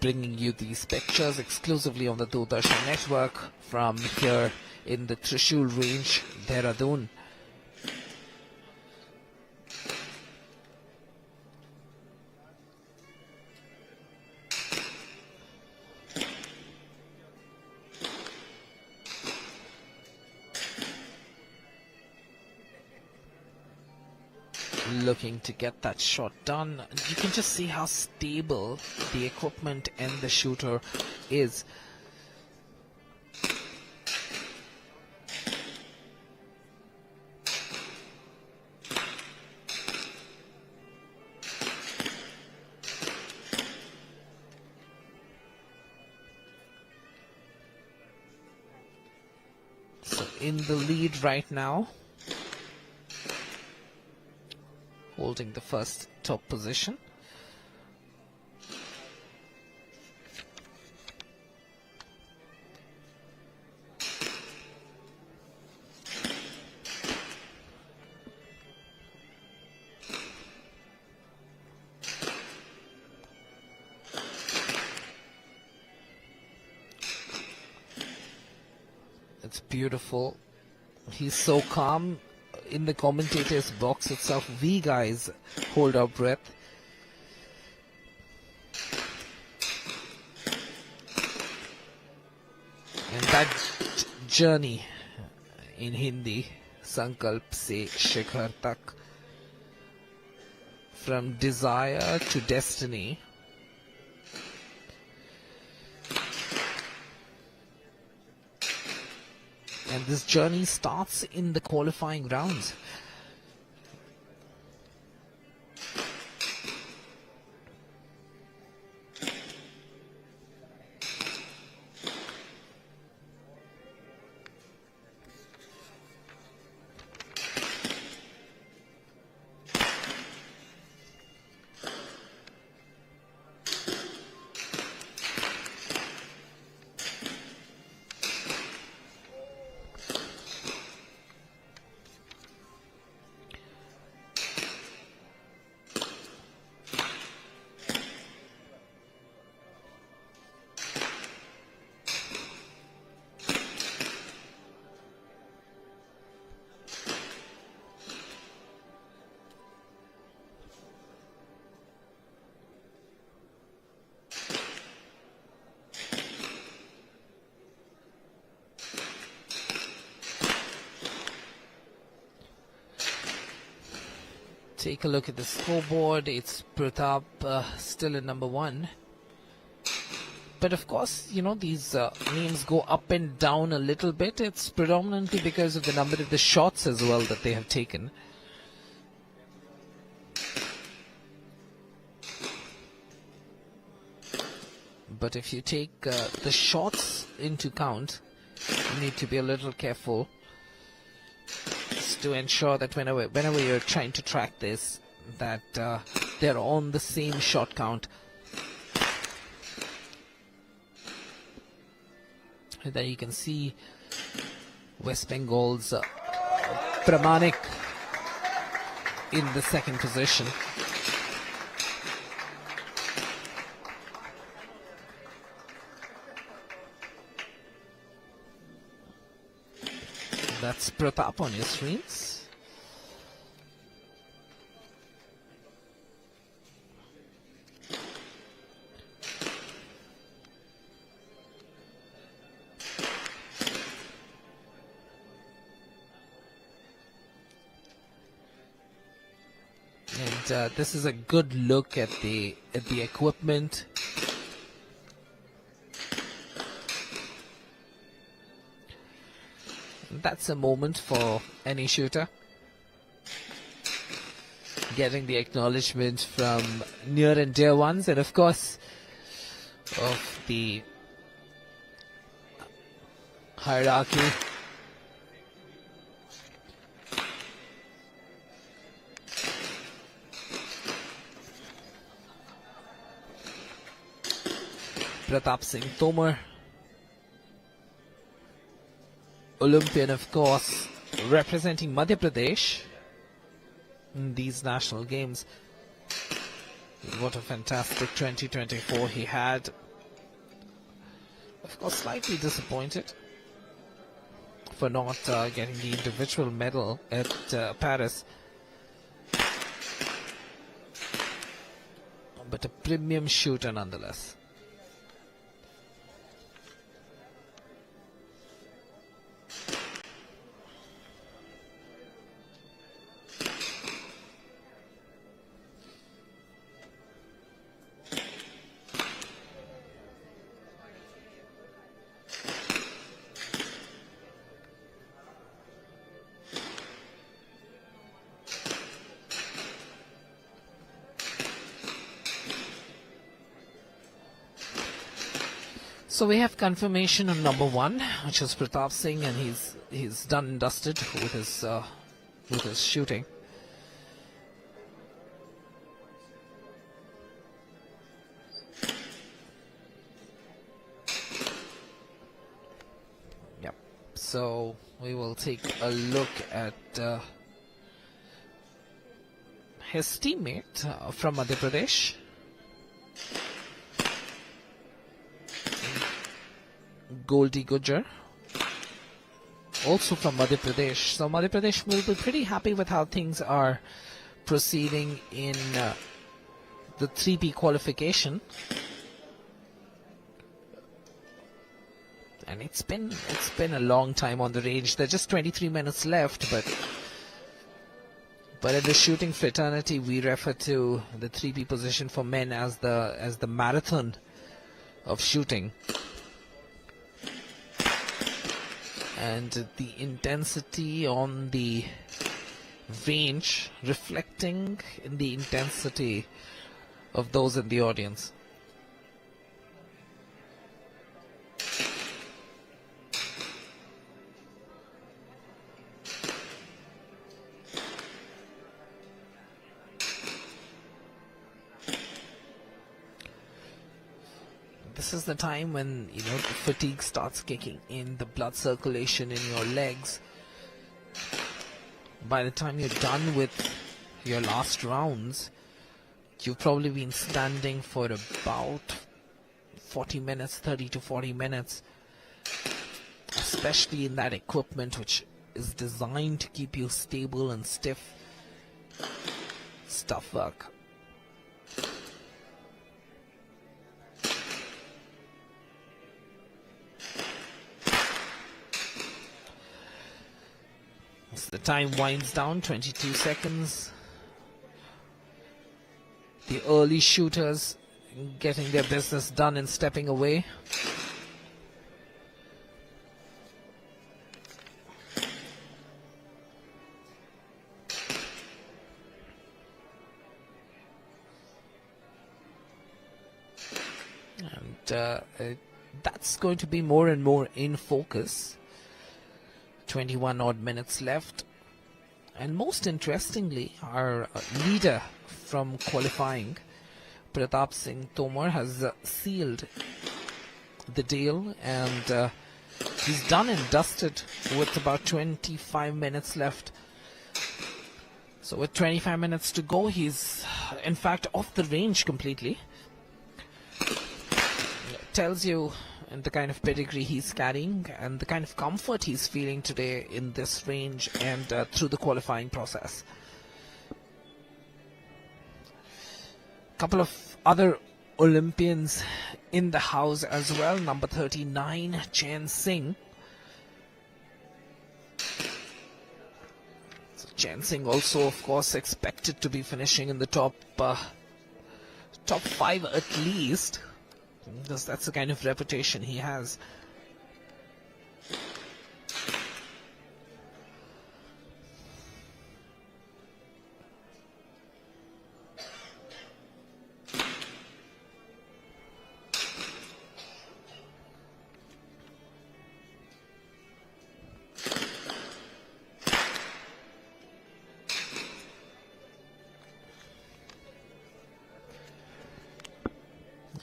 Bringing you these pictures exclusively on the Doordarshan network from here in the Trishul range, Dehradun. looking to get that shot done. You can just see how stable the equipment and the shooter is. So in the lead right now, holding the first top position. It's beautiful. He's so calm. In the commentator's box itself, we guys hold our breath. And that journey in Hindi, Sankalp se Shikhar tak, from desire to destiny. And this journey starts in the qualifying rounds. Take a look at the scoreboard. It's Pratap still in number 1. But of course, you know, these names go up and down a little bit. It's predominantly because of the number of the shots as well that they have taken. But if you take the shots into count, you need to be a little careful to ensure that whenever you're trying to track this, that they're on the same shot count. And then you can see West Bengal's Pramanik in the second position. That's Pratap on your screens. And this is a good look at the equipment. That's a moment for any shooter. Getting the acknowledgement from near and dear ones, and of course of the hierarchy. Pratap Singh Tomar, Olympian, of course, representing Madhya Pradesh in these national games. What a fantastic 2024 he had. Of course, slightly disappointed for not getting the individual medal at Paris. But a premium shooter nonetheless. So we have confirmation on number 1, which is Pratap Singh, and he's done and dusted with his shooting. Yep. So we will take a look at his teammate from Madhya Pradesh, Goldie Gujjar, also from Madhya Pradesh. So Madhya Pradesh will be pretty happy with how things are proceeding in the 3P qualification. And it's been a long time on the range. There's just 23 minutes left, but in the shooting fraternity, we refer to the 3P position for men as the marathon of shooting. And the intensity on the range reflecting in the intensity of those in the audience. This is the time when, the fatigue starts kicking in, the blood circulation in your legs. By the time you're done with your last rounds, you've probably been standing for about 40 minutes, 30 to 40 minutes, especially in that equipment which is designed to keep you stable and stiff. It's tough work. The time winds down, 22 seconds. The early shooters getting their business done and stepping away. And that's going to be more and more in focus. 21 odd minutes left, and most interestingly, our leader from qualifying, Pratap Singh Tomar, has sealed the deal, and he's done and dusted with about 25 minutes left. So with 25 minutes to go, he's in fact off the range completely. Tells you and the kind of pedigree he's carrying and the kind of comfort he's feeling today in this range and through the qualifying process. A couple of other Olympians in the house as well. Number 39, Chen Singh. So Chen Singh also, of course, expected to be finishing in the top 5 at least. Because that's the kind of reputation he has.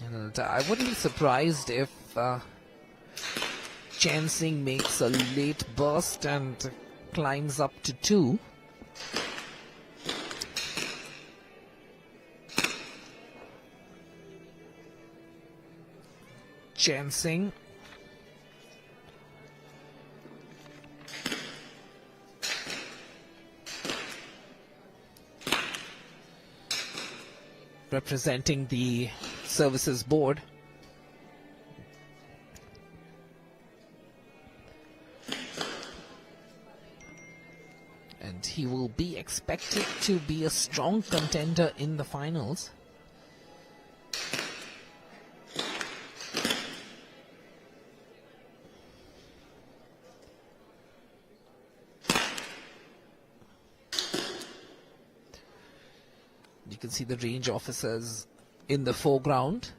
And I wouldn't be surprised if Chen Singh makes a late burst and climbs up to 2. Chen Singh. Representing the services board. And he will be expected to be a strong contender in the finals. You can see the range officers in the foreground.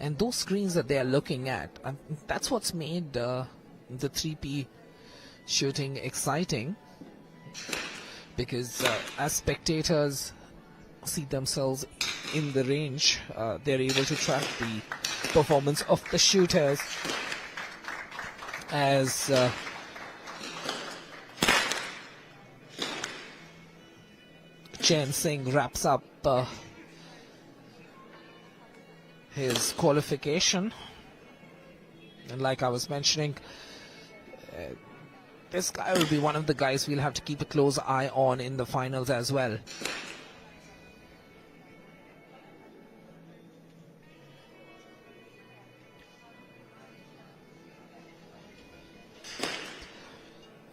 And those screens that they are looking at, that's what's made the 3P shooting exciting, because as spectators see themselves in the range, they're able to track the performance of the shooters as Chen Singh wraps up his qualification. And like I was mentioning, this guy will be one of the guys we'll have to keep a close eye on in the finals as well.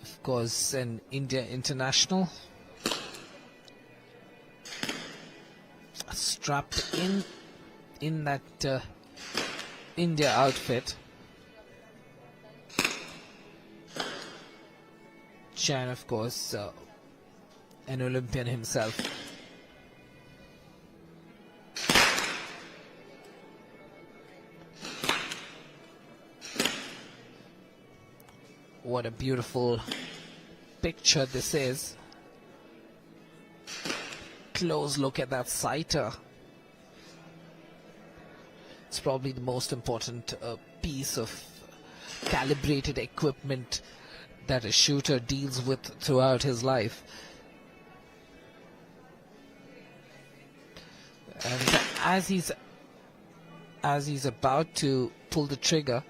Of course, an India international, strapped in that India outfit. Chan, of course, an Olympian himself. What a beautiful picture this is. Close look at that sighter. It's probably the most important piece of calibrated equipment that a shooter deals with throughout his life. And as he's about to pull the trigger,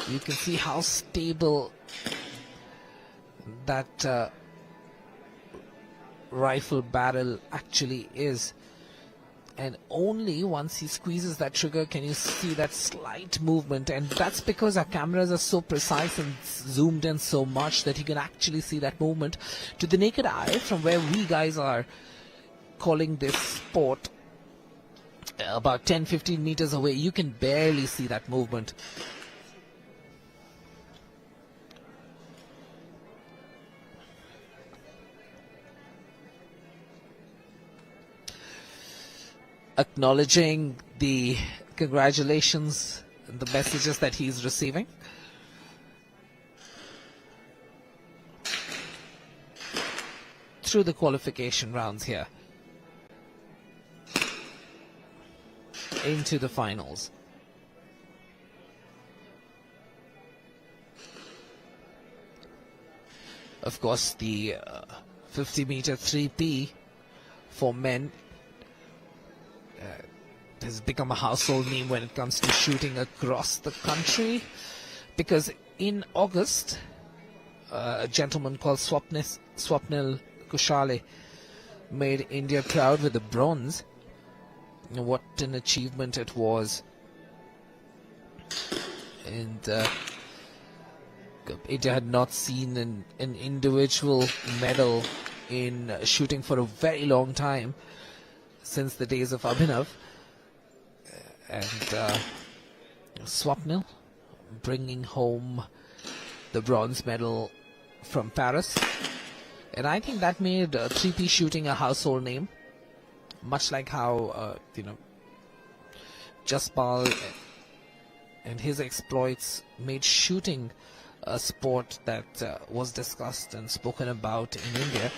you can see how stable that rifle barrel actually is. And only once he squeezes that trigger can you see that slight movement, and that's because our cameras are so precise and zoomed in so much that you can actually see that movement. To the naked eye, from where we guys are calling this sport, about 10-15 meters away, you can barely see that movement. Acknowledging the congratulations and the messages that he's receiving. Through the qualification rounds here. Into the finals. Of course, the 50-meter 3P for men has become a household name when it comes to shooting across the country, because in August a gentleman called Swapnil Kushale made India proud with the bronze. What an achievement it was. And India had not seen an individual medal in shooting for a very long time, since the days of Abhinav. And Swapnil bringing home the bronze medal from Paris. And I think that made 3P shooting a household name, much like how Jaspal and his exploits made shooting a sport that was discussed and spoken about in India.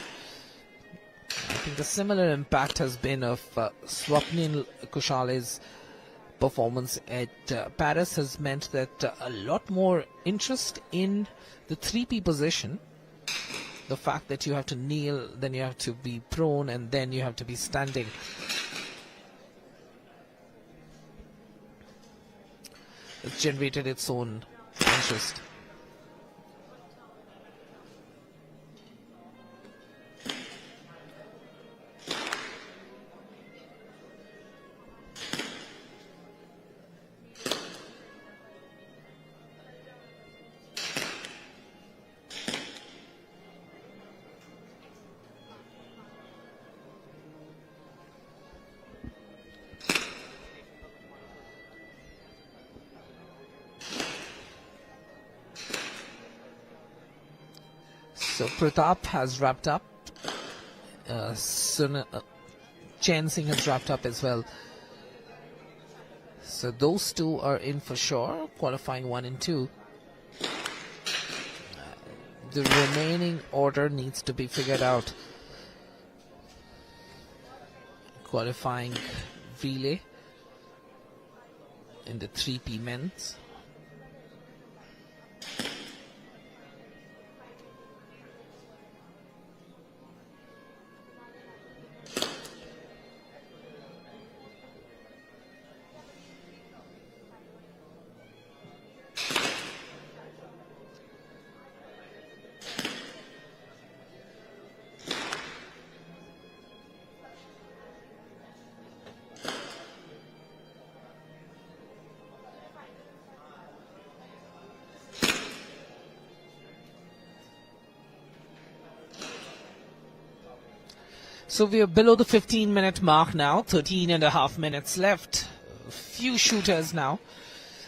I think a similar impact has been of Swapnil Kushale's performance at Paris has meant that a lot more interest in the 3P position. The fact that you have to kneel, then you have to be prone, and then you have to be standing. It's generated its own interest. So Pratap has wrapped up. Chen Singh has wrapped up as well. So those two are in for sure, qualifying 1 and 2. The remaining order needs to be figured out. Qualifying relay in the 3P men's. So we are below the 15-minute mark now, 13 and a half minutes left. A few shooters now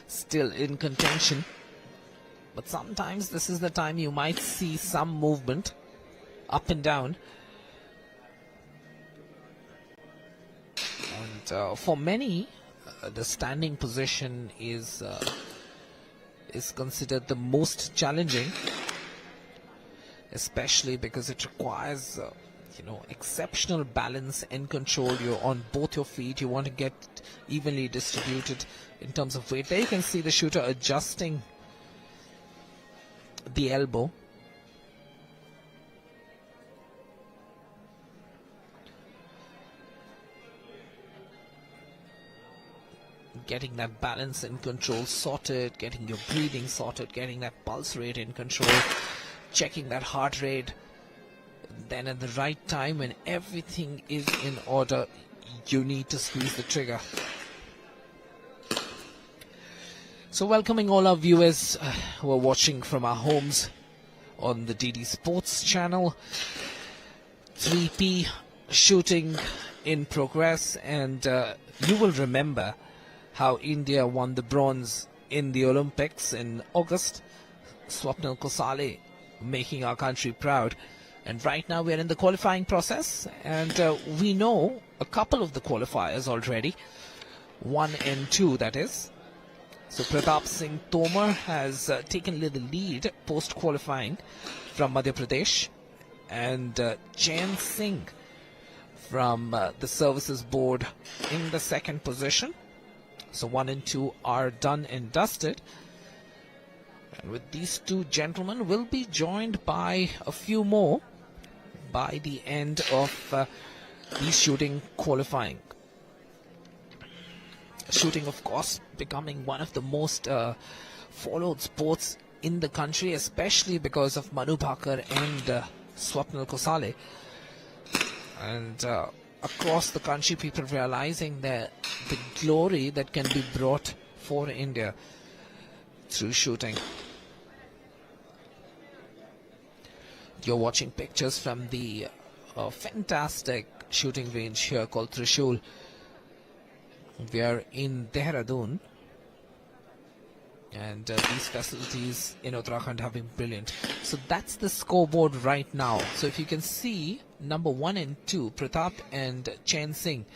still in contention. But sometimes this is the time you might see some movement up and down. And for many, the standing position is considered the most challenging, especially because it requires exceptional balance and control. You're on both your feet. You want to get evenly distributed in terms of weight. There you can see the shooter adjusting the elbow. Getting that balance and control sorted, getting your breathing sorted, getting that pulse rate in control, checking that heart rate. Then at the right time, when everything is in order, you need to squeeze the trigger. So welcoming all our viewers who are watching from our homes on the DD Sports channel. 3P shooting in progress, and you will remember how India won the bronze in the Olympics in August. Swapnil Kosale making our country proud. And right now we're in the qualifying process, and we know a couple of the qualifiers already, 1 and 2 that is. So Pratap Singh Tomar has taken the lead post-qualifying from Madhya Pradesh, and Jain Singh from the Services Board in the second position. So 1 and 2 are done and dusted. And with these two gentlemen, we'll be joined by a few more by the end of the shooting qualifying. Shooting, of course, becoming one of the most followed sports in the country, especially because of Manu Bhaker and Swapnil Kosale. And across the country, people realizing the glory that can be brought for India through shooting. You're watching pictures from the fantastic shooting range here called Trishul. We are in Dehradun, and these facilities in Uttarakhand have been brilliant. So that's the scoreboard right now. So if you can see, number 1 and 2, Pratap and Jain Singh,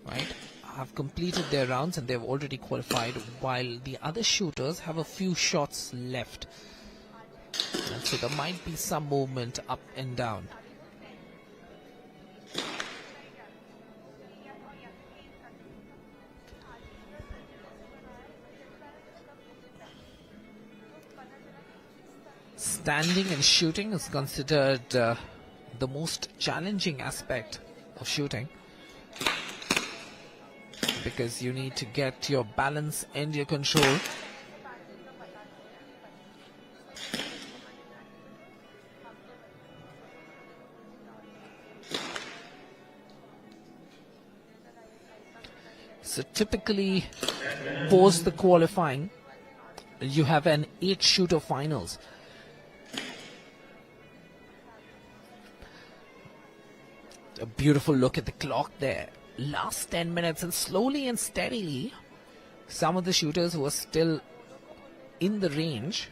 right, have completed their rounds and they've already qualified, while the other shooters have a few shots left. And so there might be some movement up and down. Standing and shooting is considered the most challenging aspect of shooting, because you need to get your balance and your control. So typically, post the qualifying, you have an 8-shooter finals. A beautiful look at the clock there. Last 10 minutes, and slowly and steadily, some of the shooters who are still in the range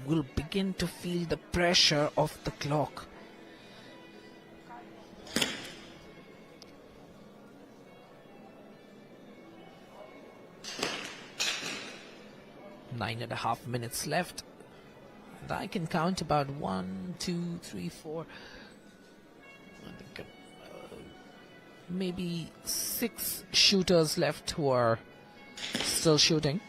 will begin to feel the pressure of the clock. 9.5 minutes left. And I can count about 1, 2, 3, 4. I think maybe 6 shooters left who are still shooting.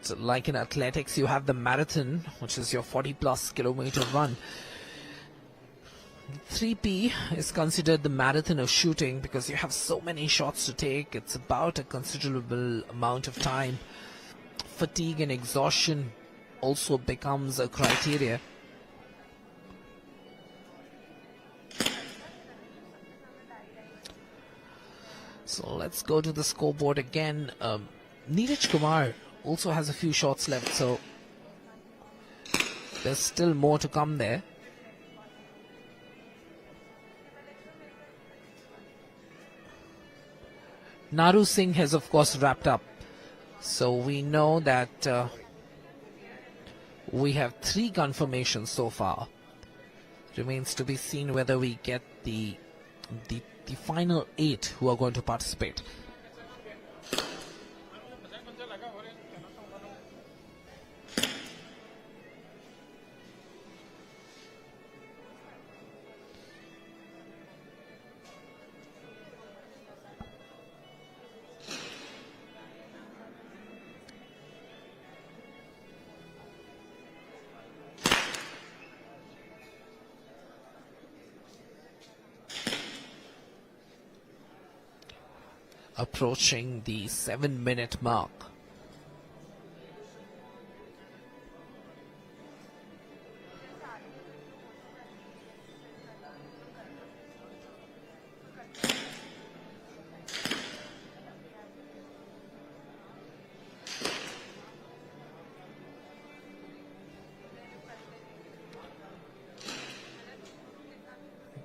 It's like in athletics, you have the marathon, which is your 40+ kilometer run. 3P is considered the marathon of shooting because you have so many shots to take. It's about a considerable amount of time. Fatigue and exhaustion also becomes a criteria. So let's go to the scoreboard again. Neeraj Kumar also has a few shots left, so there's still more to come there. Naru Singh has of course wrapped up, so we know that we have 3 confirmations so far. Remains to be seen whether we get the final 8 who are going to participate. Approaching the 7-minute mark.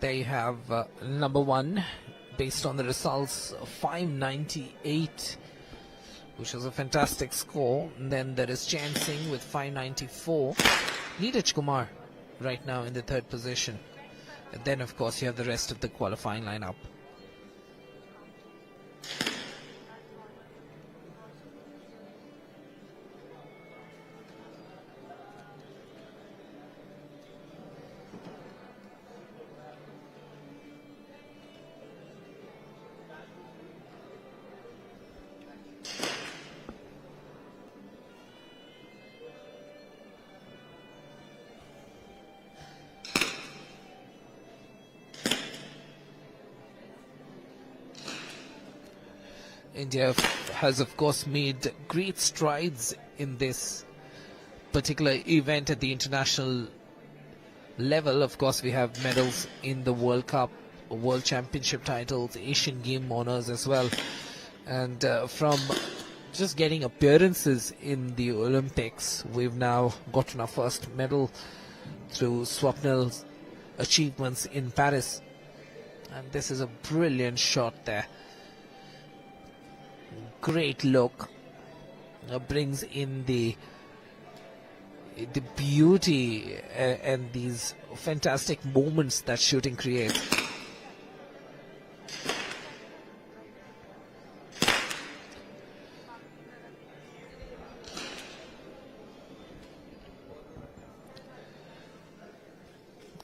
There you have number 1. Based on the results, 598, which is a fantastic score. And then there is Chan Singh with 594. Neeraj Kumar right now in the 3rd position. And then of course you have the rest of the qualifying lineup. India has of course made great strides in this particular event at the international level. Of course, we have medals in the World Cup, World Championship titles, Asian Game honors as well. And from just getting appearances in the Olympics, we've now gotten our first medal through Swapnil's achievements in Paris. And this is a brilliant shot there. Great look, brings in the beauty and these fantastic moments that shooting creates.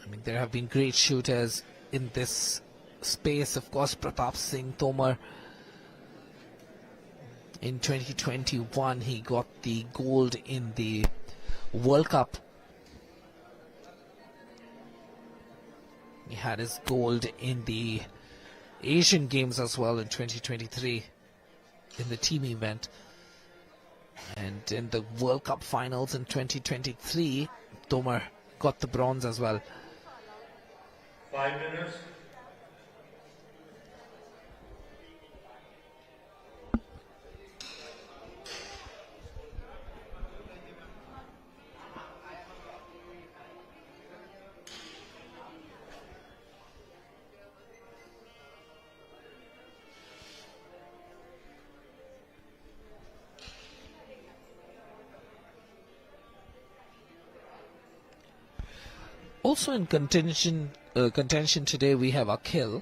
I mean, there have been great shooters in this space. Of course, Pratap Singh Tomar. In 2021, he got the gold in the World Cup. He had his gold in the Asian Games as well in 2023 in the team event. And in the World Cup finals in 2023, Tomar got the bronze as well.
5 minutes.
Also in contention today we have Akhil.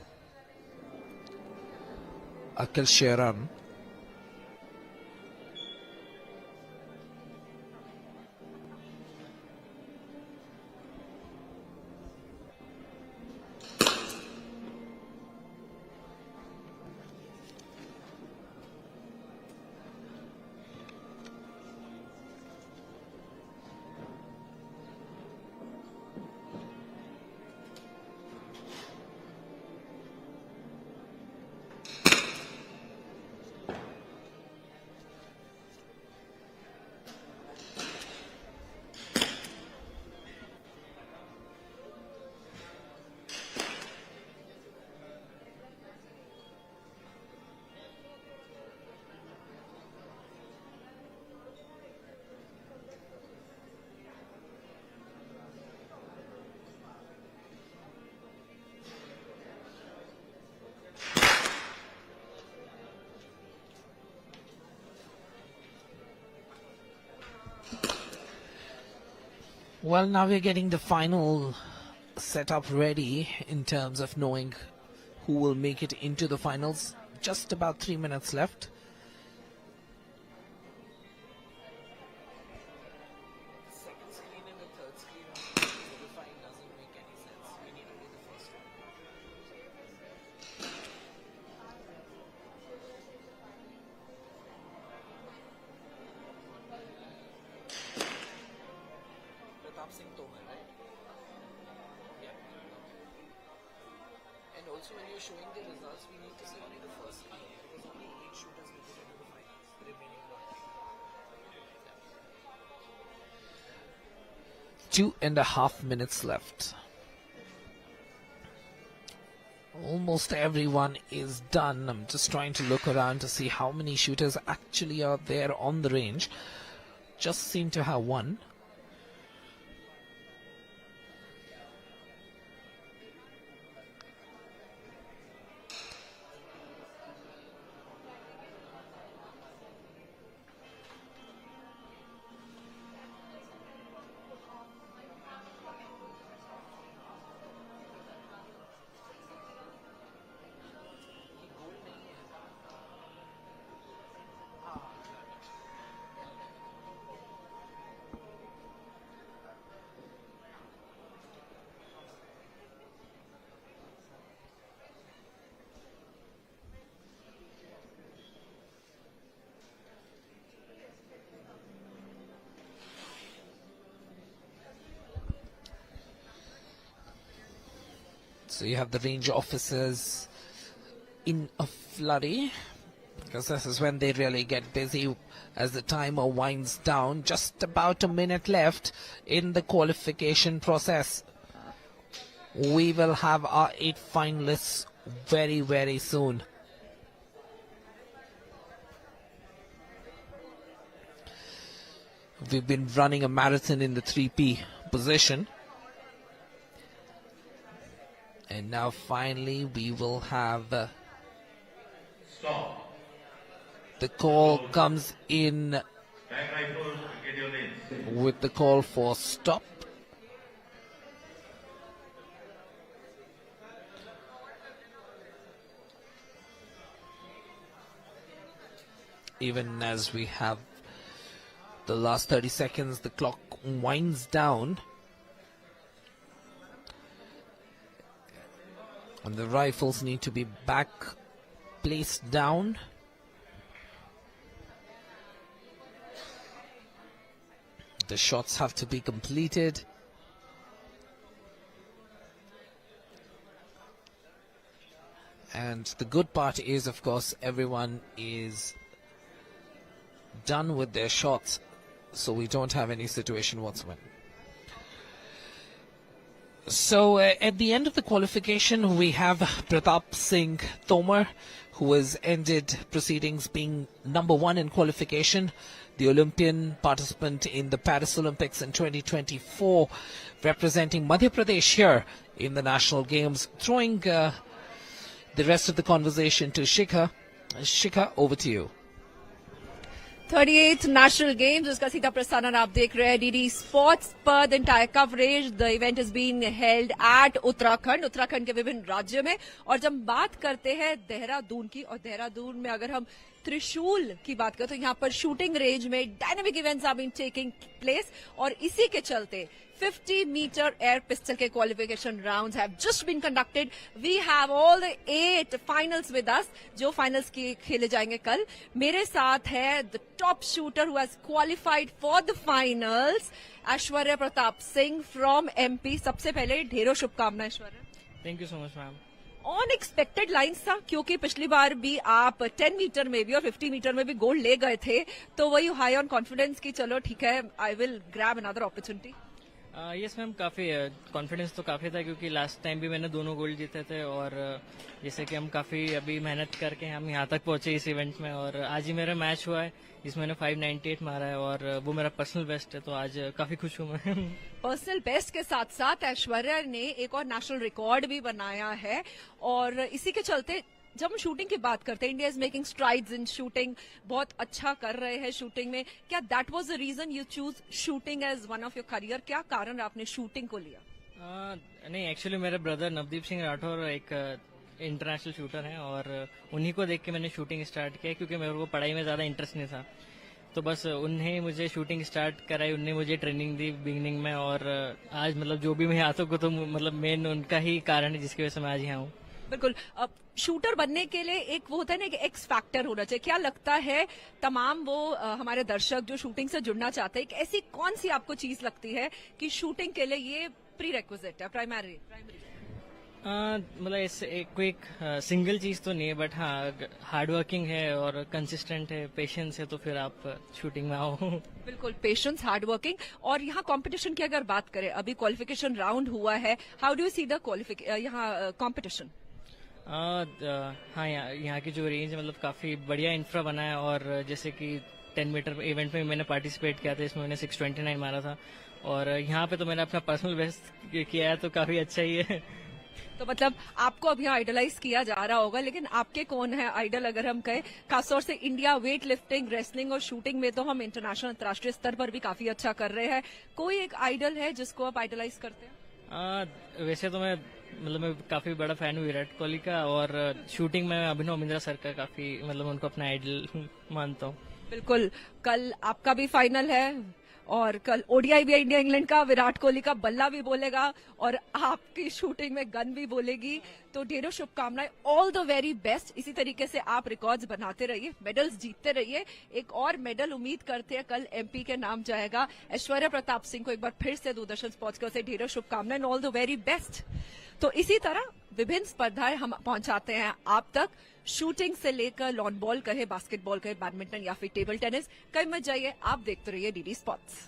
Akil Sheran. Well, now we're getting the final setup ready in terms of knowing who will make it into the finals. Just about 3 minutes left. The second screen and the third screen verifying doesn't make any sense. We need to do the first one. Pratap Singh Tomar, right? Yeah. And also when you're showing the results, we need to see only the first screen. Because only 8 shooters will get into the finals. The remaining one. 2.5 minutes left. Almost everyone is done. I'm just trying to look around to see how many shooters actually are there on the range. Just seem to have one. So you have the range officers in a flurry, because this is when they really get busy as the timer winds down. Just about a minute left in the qualification process. We will have our 8 finalists very, very soon. We've been running a marathon in the 3P position. And now finally we will have
Stop.
the call comes in
Back rifle, get your names.
with the call for stop. Even as we have the last 30 seconds, the clock winds down. And the rifles need to be back placed down. The shots have to be completed. And the good part is, of course, everyone is done with their shots, so we don't have any situation whatsoever. So at the end of the qualification, we have Pratap Singh Tomar, who has ended proceedings being number 1 in qualification, the Olympian participant in the Paris Olympics in 2024, representing Madhya Pradesh here in the National Games. Throwing the rest of the conversation to Shikha. Shikha, over to you.
38th National Games, उसका सीधा प्रसारण आप देख रहे हैं DD sports पर. The entire coverage, the event is being held at Uttarakhand के विभिन्न राज्यों में. और जब बात करते हैं देहरादून की, और देहरादून में अगर हम त्रिशूल की बात करें तो यहाँ पर शूटिंग रेंज में dynamic events are being taking place. और इसी के चलते 50-meter air pistol के qualification rounds have just been conducted. We have all the 8 finals with us, जो finals की खेले जाएंगे कल. मेरे साथ है the top shooter who has qualified for the finals, Aishwarya Pratap Singh from MP. सबसे पहले ढेरों शुभकामनाएं Aishwarya.
Thank you so much ma'am.
Unexpected lines था, क्योंकि पिछली बार भी आप 10 मीटर में भी और 50 मीटर में भी गोल्ड ले गए थे, तो वही हाई ऑन कॉन्फिडेंस की चलो ठीक है, I will grab another opportunity.
Yes ma'am, काफ़ी कॉन्फिडेंस तो काफ़ी था, क्योंकि लास्ट टाइम भी मैंने दोनों गोल्ड जीते थे. और जैसे कि हम काफ़ी अभी मेहनत करके हम यहाँ तक पहुंचे इस इवेंट में. और आज ही मेरा मैच हुआ है जिसमें मैंने 598 मारा है, और वो मेरा पर्सनल बेस्ट है, तो आज काफ़ी खुश हूँ मैं.
पर्सनल बेस्ट के साथ साथ ऐश्वर्या ने एक और नेशनल रिकॉर्ड भी बनाया है. और इसी के चलते जब हम शूटिंग की बात करते हैं, India is making strides in shooting, बहुत अच्छा कर रहे हैं शूटिंग में. क्या that was the reason you choose shooting as one of your career? क्या कारण आपने शूटिंग को लिया?
नहीं, एक्चुअली मेरे ब्रदर नवदीप सिंह राठौर एक इंटरनेशनल शूटर हैं, और उन्हीं को देख के मैंने शूटिंग स्टार्ट किया, क्योंकि मेरे को पढ़ाई में ज़्यादा इंटरेस्ट नहीं था. तो बस उन्हें मुझे शूटिंग स्टार्ट कराई, उन्हें मुझे ट्रेनिंग दी बिगिनिंग में. और आज मतलब जो भी मैं यहाँ तक हूँ, तो मतलब मेन उनका ही कारण है जिसकी वजह से मैं आज यहाँ हूँ.
बिल्कुल. अब शूटर बनने के लिए एक वो होता है ना कि एक्स फैक्टर होना चाहिए. क्या लगता है तमाम वो हमारे दर्शक जो शूटिंग से जुड़ना चाहते हैं, एक ऐसी कौन सी आपको चीज लगती है कि शूटिंग के लिए ये प्री रेक्विजिट है, प्राइमरी?
मतलब एक कोई सिंगल चीज तो नहीं है, बट हाँ, हार्ड वर्किंग है और कंसिस्टेंट है, पेशेंस है, तो फिर आप शूटिंग में आओ.
बिल्कुल, पेशेंस, हार्ड वर्किंग. और यहाँ कंपटीशन की अगर बात करें, अभी क्वालिफिकेशन राउंड हुआ है, how do you see the यहाँ कॉम्पिटिशन?
हाँ, यहाँ की जो रेंज है मतलब काफ़ी बढ़िया इंफ्रा बना है. और जैसे कि 10 मीटर इवेंट में मैंने पार्टिसिपेट किया था, इसमें मैंने 629 मारा था. और यहाँ पे तो मैंने अपना पर्सनल बेस्ट किया है, तो काफ़ी अच्छा ही है.
तो मतलब आपको अब यहाँ आइडलाइज किया जा रहा होगा, लेकिन आपके कौन है आइडल अगर हम कहें? खासतौर से इंडिया वेट लिफ्टिंग, रेसलिंग और शूटिंग में तो हम इंटरनेशनल, अंतर्राष्ट्रीय स्तर पर भी काफी अच्छा कर रहे हैं. कोई एक आइडल है जिसको आप आइडलाइज करते हैं?
वैसे तो मैं काफी बड़ा फैन हूँ विराट कोहली का, और शूटिंग में अभिनव बिंद्रा सर का काफी मतलब उनको अपना आइडल मानता हूँ.
बिल्कुल. कल आपका भी फाइनल है, और कल ओडीआई भी है इंडिया इंग्लैंड का. विराट कोहली का बल्ला भी बोलेगा और आपकी शूटिंग में गन भी बोलेगी. तो ढेरों शुभकामनाएं, ऑल द वेरी बेस्ट. इसी तरीके से आप रिकॉर्ड्स बनाते रहिए, मेडल्स जीतते रहिए. एक और मेडल उम्मीद करते हैं कल एमपी के नाम जाएगा. ऐश्वर्या प्रताप सिंह को एक बार फिर से दूरदर्शन स्पोर्ट्स की ओर से ढेरों शुभकामनाएं, ऑल द वेरी बेस्ट. तो इसी तरह विभिन्न स्पर्धाएं हम पहुंचाते हैं आप तक, शूटिंग से लेकर लॉन बॉल कहे, बास्केटबॉल कहे, बैडमिंटन या फिर टेबल टेनिस. कहीं मत जाइए, आप देखते रहिए DD sports.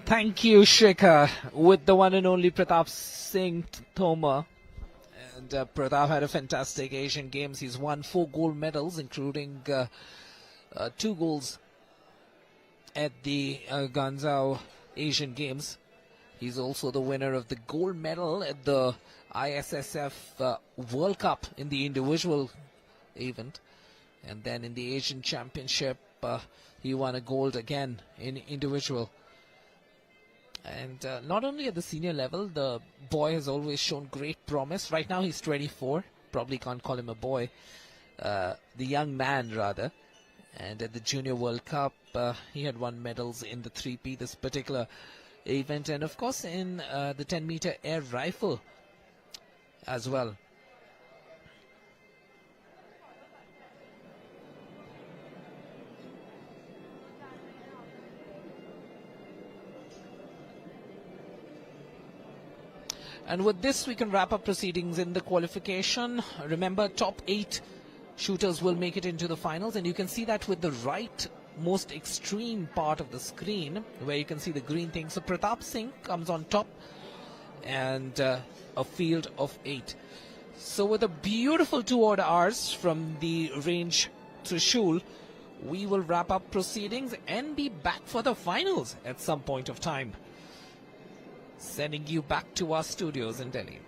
Thank you, Shikhar, with the one and only Pratap Singh Thoma. And Pratap had a fantastic Asian Games. He's won 4 gold medals, including 2 golds at the Guangzhou Asian Games. He's also the winner of the gold medal at the ISSF World Cup in the individual event. And then in the Asian Championship, he won a gold again in individual. And not only at the senior level, the boy has always shown great promise. Right now he's 24, probably can't call him a boy, the young man rather. And at the Junior World Cup, he had won medals in the 3P, this particular event, and of course in the 10-meter air rifle as well. And with this, we can wrap up proceedings in the qualification. Remember, top 8 shooters will make it into the finals, and you can see that with the right most extreme part of the screen, where you can see the green thing. So Pratap Singh comes on top, and a field of 8. So with a beautiful 2 odd hours from the range Trishul, we will wrap up proceedings and be back for the finals at some point of time. Sending you back to our studios in Delhi.